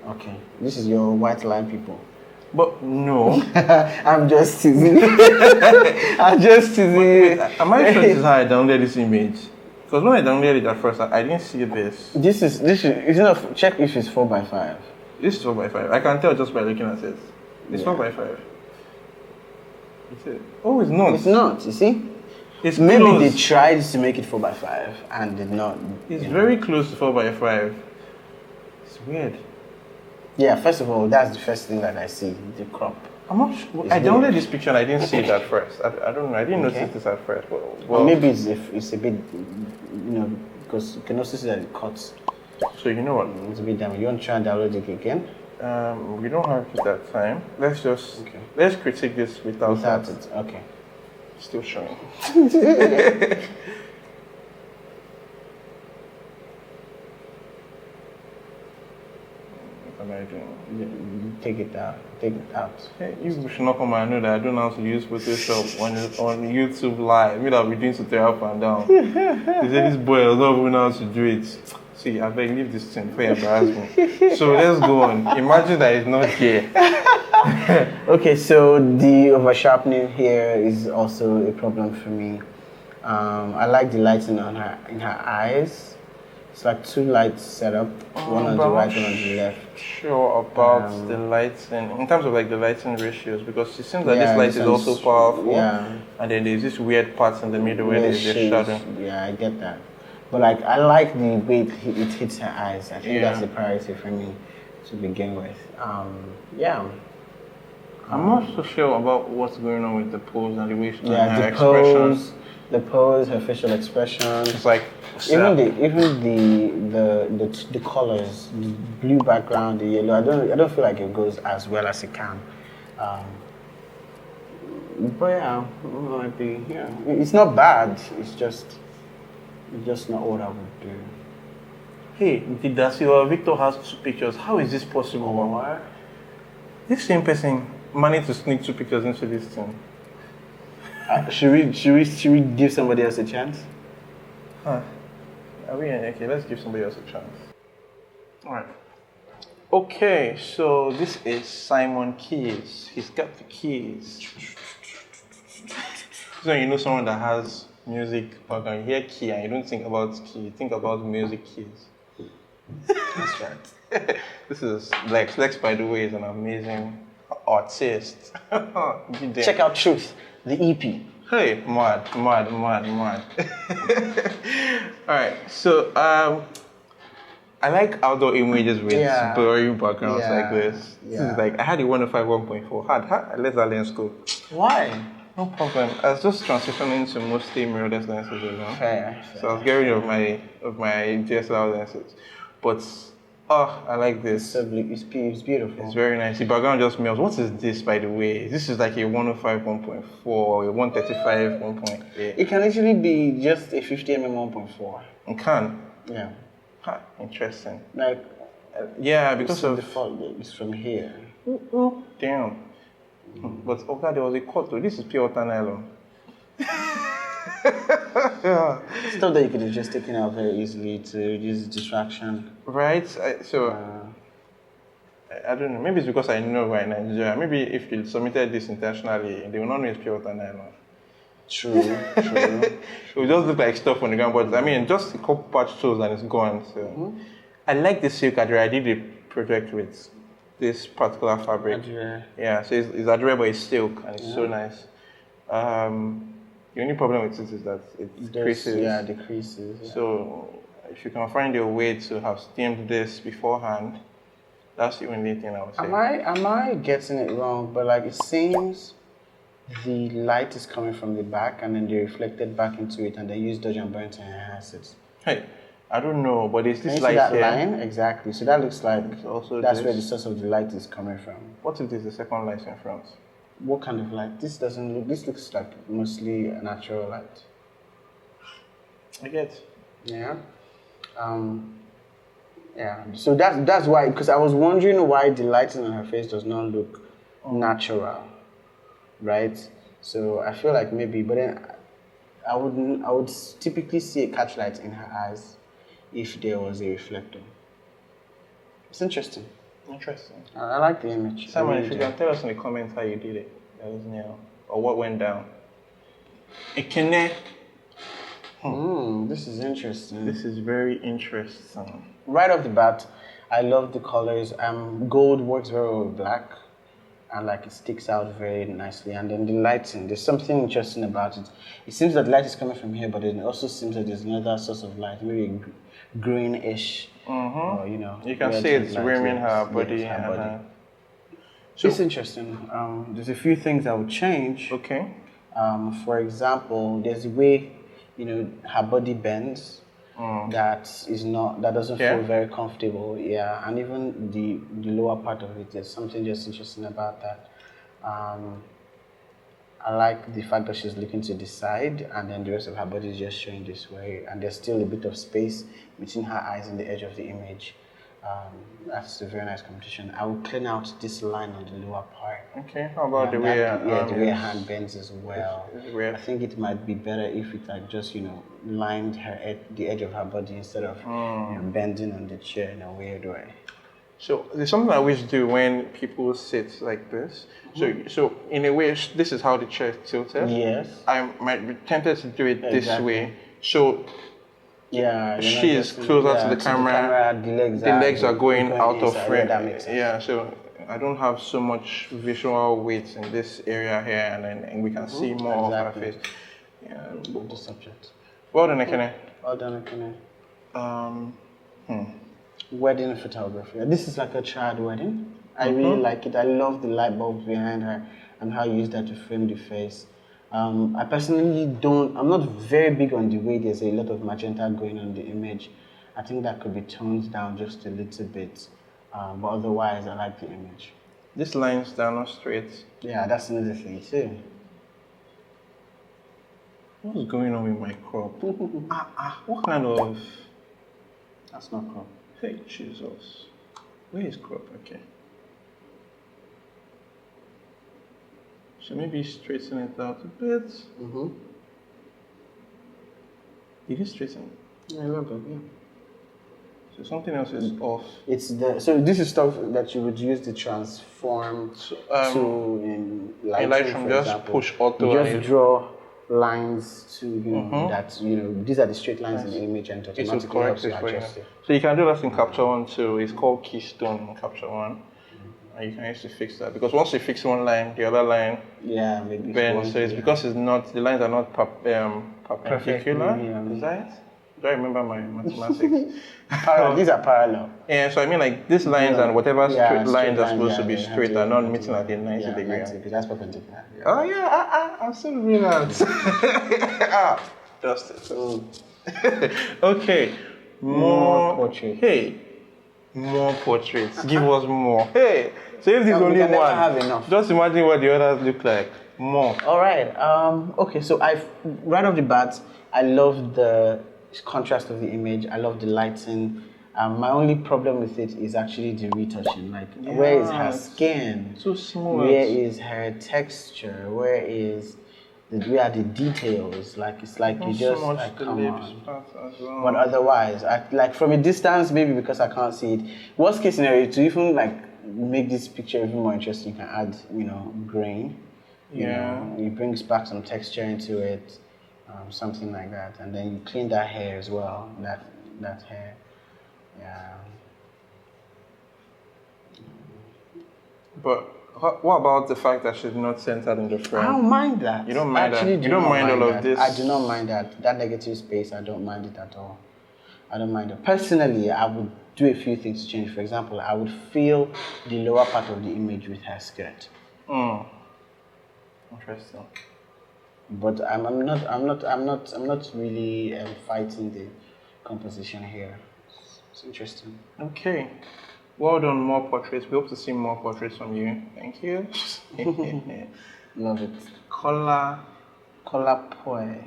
Okay, this is your white line people. But no. I'm just teasing. I'm just teasing. Wait, am I sure this is how I downloaded this image? Because when I downloaded it at first, I didn't see this. This is it's not, check if it's 4x5. This is 4x5. I can tell just by looking at it. It's 4x5. Oh, it's not. It's not, you see? It's maybe close. they tried to make it 4x5 and did not. It's very close to 4x5. It's weird. Yeah, first of all, that's the first thing that I see, the crop. I'm not sure. I downloaded this picture and I didn't see it at first. I don't know. I didn't notice this at first. Well, maybe it's a bit, because you can also see that it cuts. So you know what? It's a bit damaged. You want to try and download it again? We don't have that time. Let's critique this without it. Okay. Still showing. What am I doing? Take it out. Take it out. Hey, you should not come and know that I don't know how to use Photoshop on YouTube Live. Me that we doing tutorial up and down. They say this boy does not even know how to do it. See, I beg, leave this thing before you embarrass me. So let's go on. Imagine that it's not here. Okay, so the over-sharpening here is also a problem for me. I like the lighting in her eyes. It's like two lights set up, one on the right, one on the left. Sure about the lighting, in terms of like the lighting ratios, because it seems that this light is also powerful. Yeah. And then there's this weird parts in the middle where there's a shadow. Yeah, I get that. But like, I like the way it hits her eyes. I think that's a priority for me to begin with. Yeah. I'm not so sure about what's going on with the pose and the way she her expressions. The pose, her facial expression. It's like even the colors, the blue background, the yellow. I don't feel like it goes as well as it can. But yeah, it's not bad. It's just not what I would do. Hey, the Da Silva Victor has two pictures. How is this possible? Why? This same person managed to sneak two pictures into this thing. Should we give somebody else a chance? Huh. Okay, let's give somebody else a chance. Alright. Okay, so this is Simon Keys. He's got the keys. So you know someone that has music background, you hear key and you don't think about key, you think about music keys. That's right. This is Lex. Lex, by the way, is an amazing artist. Check out Truth, the EP. Hey, mad. Alright, so I like outdoor images with blurry backgrounds like this. This is like, I had a 105 1.4. I let that lens go. Why? No problem. I was just transitioning to mostly mirrorless lenses, Fair. So I was getting rid of my DSLR lenses. But I like this. It's beautiful. It's very nice. The background just melts. What is this, by the way? This is like a 105 1.4 or a 135 1.8. It can actually be just a 50mm 1.4. It can. Yeah. Interesting. Like. Yeah, because of the fault is from here. Damn. But there was a cut though. This is pure water nylon. Stuff that you could have just taken out very easily to reduce distraction. Right? I don't know. Maybe it's because I know we're in Nigeria. Maybe if you submitted this internationally, they will not know it's pure water nylon. True. It will just look like stuff on the ground, but I mean, just a couple patch toes and it's gone. So I like the silk Adria. I did a project with this particular fabric. Adria. Yeah, so it's Adria, but it's silk and it's so nice. The only problem with it is that it decreases. Yeah, decreases. Yeah. So if you can find a way to have steamed this beforehand, that's the only thing I would say. Am I getting it wrong? But like it seems the light is coming from the back and then they reflected back into it and they use dodge and burn to enhance it. Hey, I don't know, but it's this light here. That line? Exactly. So that looks like also that's where the source of the light is coming from. What if there's the second light in front? What kind of light? This looks like mostly a natural light. I get. Yeah. Yeah. So that's why, because I was wondering why the lighting on her face does not look natural, right? So I feel like maybe, but then I would typically see a catch light in her eyes, if there was a reflector. It's interesting. Interesting. I like the image. Simon, if you can tell us in the comments how you did it, that was new, or what went down. Ekene. This is interesting. This is very interesting. Right off the bat, I love the colors. Gold works very well with black, and like it sticks out very nicely. And then the lighting, there's something interesting about it. It seems that light is coming from here, but it also seems that there's another source of light, maybe greenish. Or, you know, you can see it's rimming her body. Yes, her body. So it's interesting. There's a few things I would change. Okay. For example, there's a way, you know, her body bends. That doesn't feel very comfortable. Yeah, and even the lower part of it, there's something just interesting about that. I like the fact that she's looking to the side, and then the rest of her body is just showing this way, and there's still a bit of space between her eyes and the edge of the image. That's a very nice competition. I will clean out this line on the lower part. Okay, how about the way her hand bends as well. I think it might be better if it had just, you know, lined the edge of her body instead of you know, bending on the chair in a weird way. So there's something I always do when people sit like this. So in a way, this is how the chair is tilted. Yes. I might be tempted to do it this way. So yeah, she is closer to the camera. The legs are going out of frame. That makes sense. Yeah, so I don't have so much visual weight in this area here, and we can see more of her face. Yeah, the subject. Well done, Ekene. Well done, Ekene. Wedding photography. This is like a child wedding. I really like it. I love the light bulbs behind her and how you use that to frame the face. I personally I'm not very big on the way there's a lot of magenta going on the image. I think that could be toned down just a little bit. But otherwise, I like the image. These lines, they're not straight. Yeah, that's another thing too. What's going on with my crop? What kind of... That's not crop. Hey, Jesus. Where is crop? Okay. So maybe straighten it out a bit. Did you straighten it? Yeah, a little bit, yeah. So something else is off. So this is stuff that you would use the transform to in Lightroom, for just example. Push auto. You just draw lines to that these are the straight lines in the image, and automatically helps you adjust it. So you can do that in Capture One too. It's called Keystone in Capture One. And you can actually fix that because once you fix one line, the other line bends. So it's because the lines are not perpendicular. Is that it? Do I remember my mathematics? These are parallel. Yeah, so I mean like these lines and whatever straight lines are supposed to be straight are not meeting at the 90 degree. That's perpendicular. Oh yeah, I'm still doing that. Dust it. Okay, more portraits. Hey, more portraits. Give us more. Hey, so if there's only one, just imagine what the others look like. More. All right. Okay, so right off the bat, I love the contrast of the image. I love the lighting. My only problem with it is actually the retouching. Like, where is her skin? So smooth. Where is her texture? Where are the details? Like, it's like you just like, come on. But otherwise, like from a distance, maybe because I can't see it. Worst case scenario, to even like make this picture even more interesting, you can add, grain. You know, it brings back some texture into it. Something like that, and then you clean that hair as well. That hair, yeah. But what about the fact that she's not centered in the frame? I don't mind that. You don't mind that? You don't mind all of this? I do not mind that. That negative space, I don't mind it at all. I don't mind it. Personally, I would do a few things to change. For example, I would fill the lower part of the image with her skirt. Interesting. But I'm not really fighting the composition here. It's interesting. Okay. Well done, more portraits. We hope to see more portraits from you. Thank you. Love it. Color poi.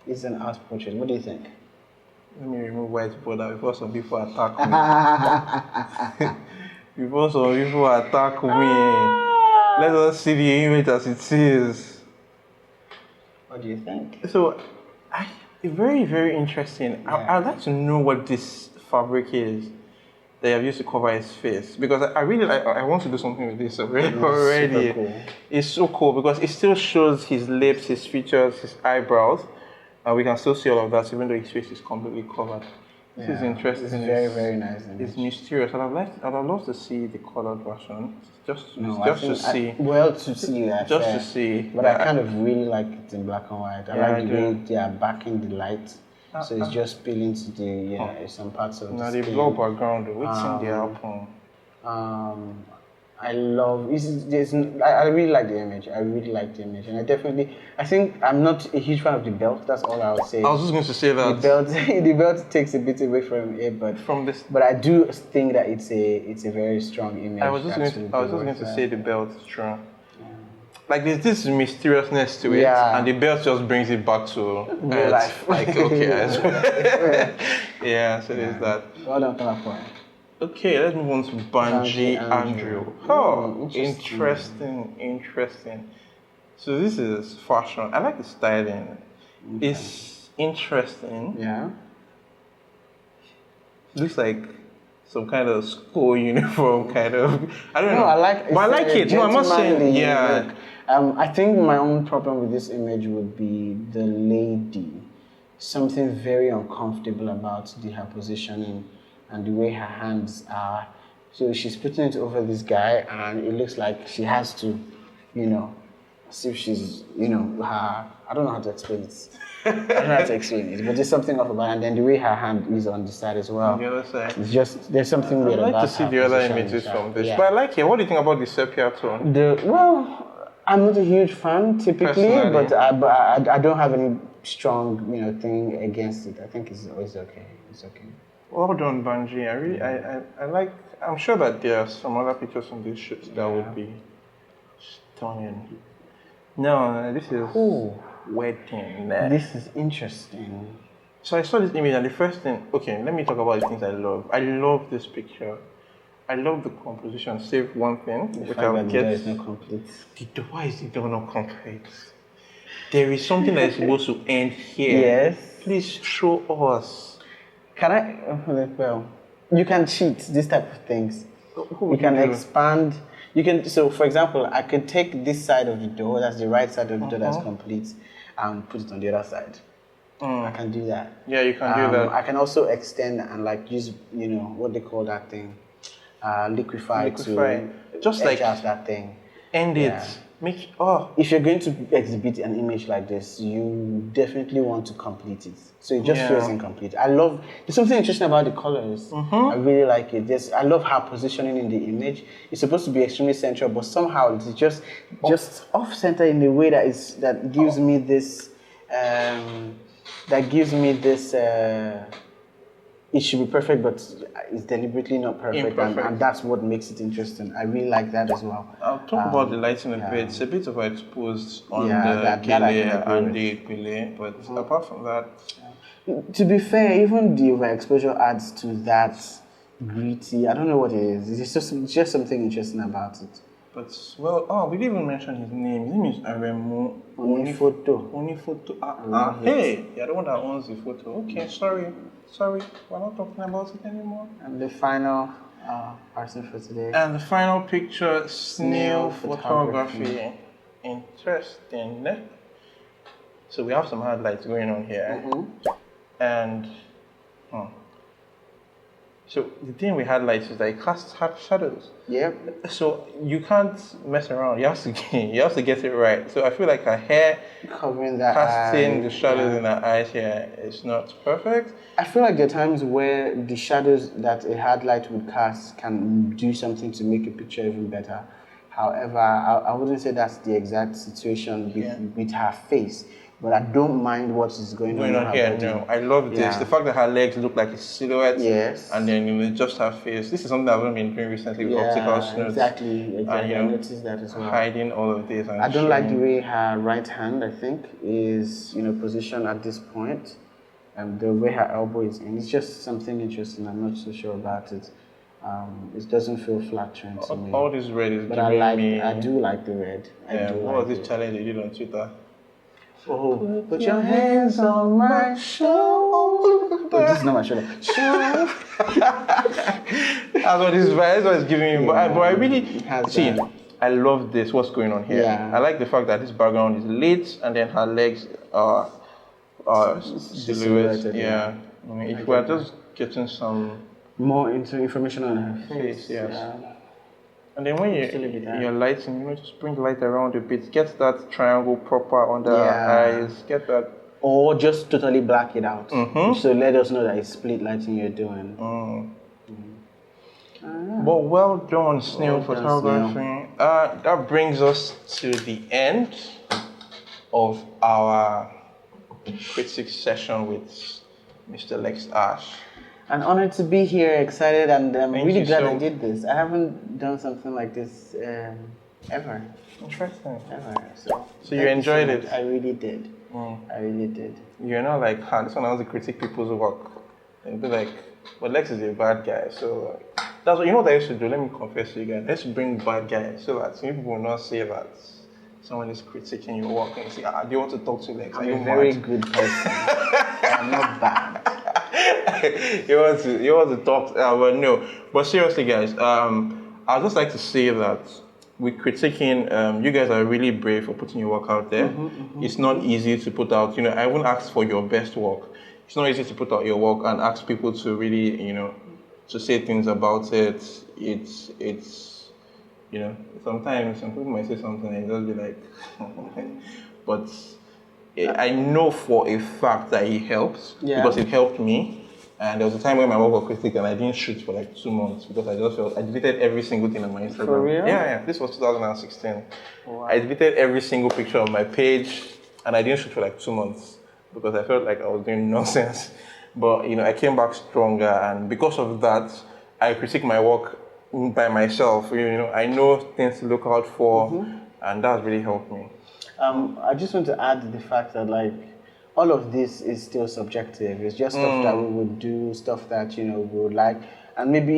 It's an art portrait. What do you think? Let me remove white border before some people attack me. Let us see the image as it is. What do you think? So, Very, very interesting. Yeah. I'd like to know what this fabric is they have used to cover his face, because I really like. I want to do something with this already. Super cool. It's so cool because it still shows his lips, his features, his eyebrows, and we can still see all of that even though his face is completely covered. This is interesting. It's very, very nice. It's mysterious. I'd have loved to see the colored version, just to see. To see that. Just to see. But I kind of really like it in black and white. I like the way they are backing the light. So it's just spilling to the some parts of the skin. The blue background, what's in the album? I love. I really like the image. And I think I'm not a huge fan of the belt. That's all I would say. I was just going to say that the belt takes a bit away from it, but I do think that it's a very strong image. I was just going to say the belt is true. Like there's this mysteriousness to it, and the belt just brings it back to real life. Like okay, yeah. So there's that. Well done, Kalapoi. Okay, let's move on to Banji Andrew. Oh, interesting. So this is fashion. I like the styling. Okay. It's interesting. Yeah. Looks like some kind of school uniform, kind of. I don't know. I like it. No, I'm not saying. Yeah. I think my own problem with this image would be the lady. Something very uncomfortable about her positioning and the way her hands are. So she's putting it over this guy, and it looks like she has to, as if she's, her. I don't know how to explain it. But there's something off about it, and then the way her hand is on the side as well. On the other side. It's just, there's something weird about it. I'd like to see the other images from this. Yeah. But I like it. What do you think about the sepia tone? I'm not a huge fan typically, but I don't have any strong, thing against it. I think it's always okay. It's okay. Well done, Banji. I like. I'm sure that there are some other pictures from these shoots that would be stunning. No, this is wedding. This is interesting. So I saw this image, and the first thing. Okay, let me talk about the things I love. I love this picture. I love the composition, save one thing, which I will get. The door is not complete. Why is the door not complete? There is something that is supposed to end here. Yes. Please show us. Can I? Well, you can cheat these type of things. You can expand. You can. So, for example, I could take this side of the door, that's the right side of the door that's complete, and put it on the other side. I can do that. Yeah, you can do that. I can also extend and use, what they call that thing. Liquefy to just like that thing. End it. Make If you're going to exhibit an image like this, you definitely want to complete it. So it just feels incomplete. There's something interesting about the colors. I really like it. I love how positioning in the image. It's supposed to be extremely central, but somehow it's just off center in a way that gives me this. It should be perfect, but it's deliberately not perfect, and that's what makes it interesting. I really like that as well. I'll talk about the lighting a bit. It's a bit exposed on the gele and the pile, but apart from that... To be fair, even the overexposure adds to that gritty. I don't know what it is. It's just something interesting about it. But, we didn't even mention his name. His name is Aremu Onifoto. Hey, you're the one that owns the photo. Okay, sorry, we're not talking about it anymore. And the final person for today. And the final picture, snail photography. Interesting. So we have some highlights going on here. And so the thing with highlights is that it casts hard shadows. Yep. So you can't mess around. You have to get it right. So I feel like her hair covering that casting the shadows in her eyes here is not perfect. I feel like there are times where the shadows that a highlight would cast can do something to make a picture even better. However, I wouldn't say that's the exact situation with her face. But I don't mind what is going on here. No, I love this. The fact that her legs look like a silhouette. Yes. And then just her face. This is something I've been doing recently with optical snows. Exactly. And, I noticed that as well. Hiding all of this. And I don't like the way her right hand, I think, is positioned at this point. And the way her elbow is in. It's just something interesting. I'm not so sure about it. It doesn't feel flattering to me. All this red is but I do like the red. What was this challenge you did on Twitter? Oh, put your hands on my shoulder. Oh, this is not my shoulder. Shoulder. That's what is giving me. But I really see. that. I love this. What's going on here? Yeah. I like the fact that this background is lit, and then her legs are silhouetted. Yeah. I mean, if we are just getting some more into information on her face, yes. Yeah. And then when you're lighting, just bring the light around a bit. Get that triangle proper under her eyes. Get that. Or just totally black it out. So let us know that it's split lighting you're doing. But well done, snail photography. That brings us to the end of our critic session with Mr. Lex Ash. I'm honored to be here, excited, and I'm really glad so I did this. I haven't done something like this ever. Interesting. Ever. So you enjoyed it? I really did. I really did. You're not like, this one I was to critique people's work. And be like, well, Lex is a bad guy, so that's what, what I used to do. Let me confess to you guys. I used to bring bad guys so that some people will not say that someone is critiquing your work and say, do you want to talk to Lex? I'm a very good person. I'm not bad. you want to talk, but no. But seriously, guys, I'd just like to say that with critiquing, you guys are really brave for putting your work out there. It's not easy to put out. I won't ask for your best work. It's not easy to put out your work and ask people to really, to say things about it. It's sometimes some people might say something and just be like, but I know for a fact that it helps because it helped me. And there was a time when my work was critical and I didn't shoot for like 2 months because I just felt I deleted every single thing on my Instagram. For real? Yeah. This was 2016. Wow. I deleted every single picture on my page and I didn't shoot for like 2 months because I felt like I was doing nonsense. But I came back stronger, and because of that, I critique my work by myself. I know things to look out for, and that's really helped me. I just want to add the fact that all of this is still subjective. It's just stuff that we would do, stuff that we would like, and maybe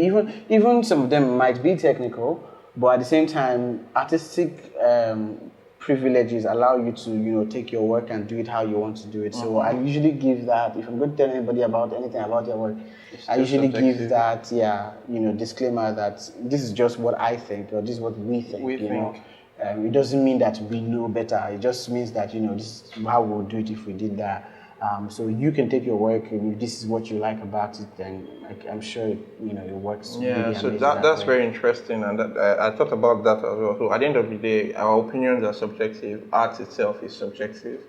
even some of them might be technical, but at the same time, artistic privileges allow you to take your work and do it how you want to do it. So I usually give that, if I'm going to tell anybody about anything about their work, I usually give that disclaimer that this is just what I think, or this is what we think. It doesn't mean that we know better. It just means that this is how we'll do it if we did that. So you can take your work, and if this is what you like about it, then I'm sure it works. Yeah, really so that's very interesting, and I thought about that as well. So at the end of the day, our opinions are subjective. Art itself is subjective.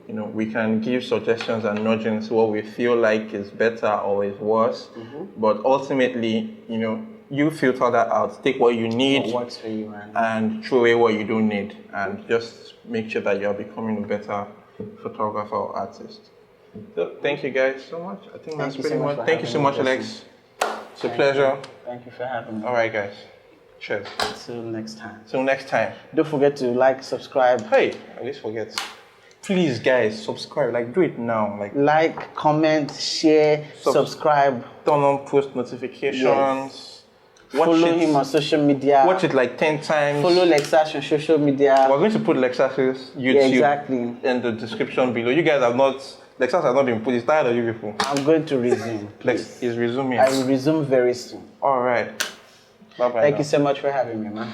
We can give suggestions and nudgings to what we feel like is better or is worse, but ultimately, you filter that out. Take what you need, what works for you, man, and throw away what you don't need, and just make sure that you're becoming a better photographer or artist. So thank you guys so much. I think that's pretty much. Thank you so much, Alex. It's a pleasure. Thank you for having me. All right, guys. Cheers. Till next time. Don't forget to like, subscribe. Hey, at least forget. Please, guys, subscribe. Do it now. Like, comment, share, subscribe. Turn on post notifications. Yes. Follow him on social media. Watch it 10 times. Follow Lex Ash on social media. We're going to put Lex Ash's YouTube in the description below. You guys have not, Lex Ash has not been put. He's tired of you people. I'm going to resume. Lex is resuming. I will resume very soon. All right. Bye-bye. Thank you so much for having me, man.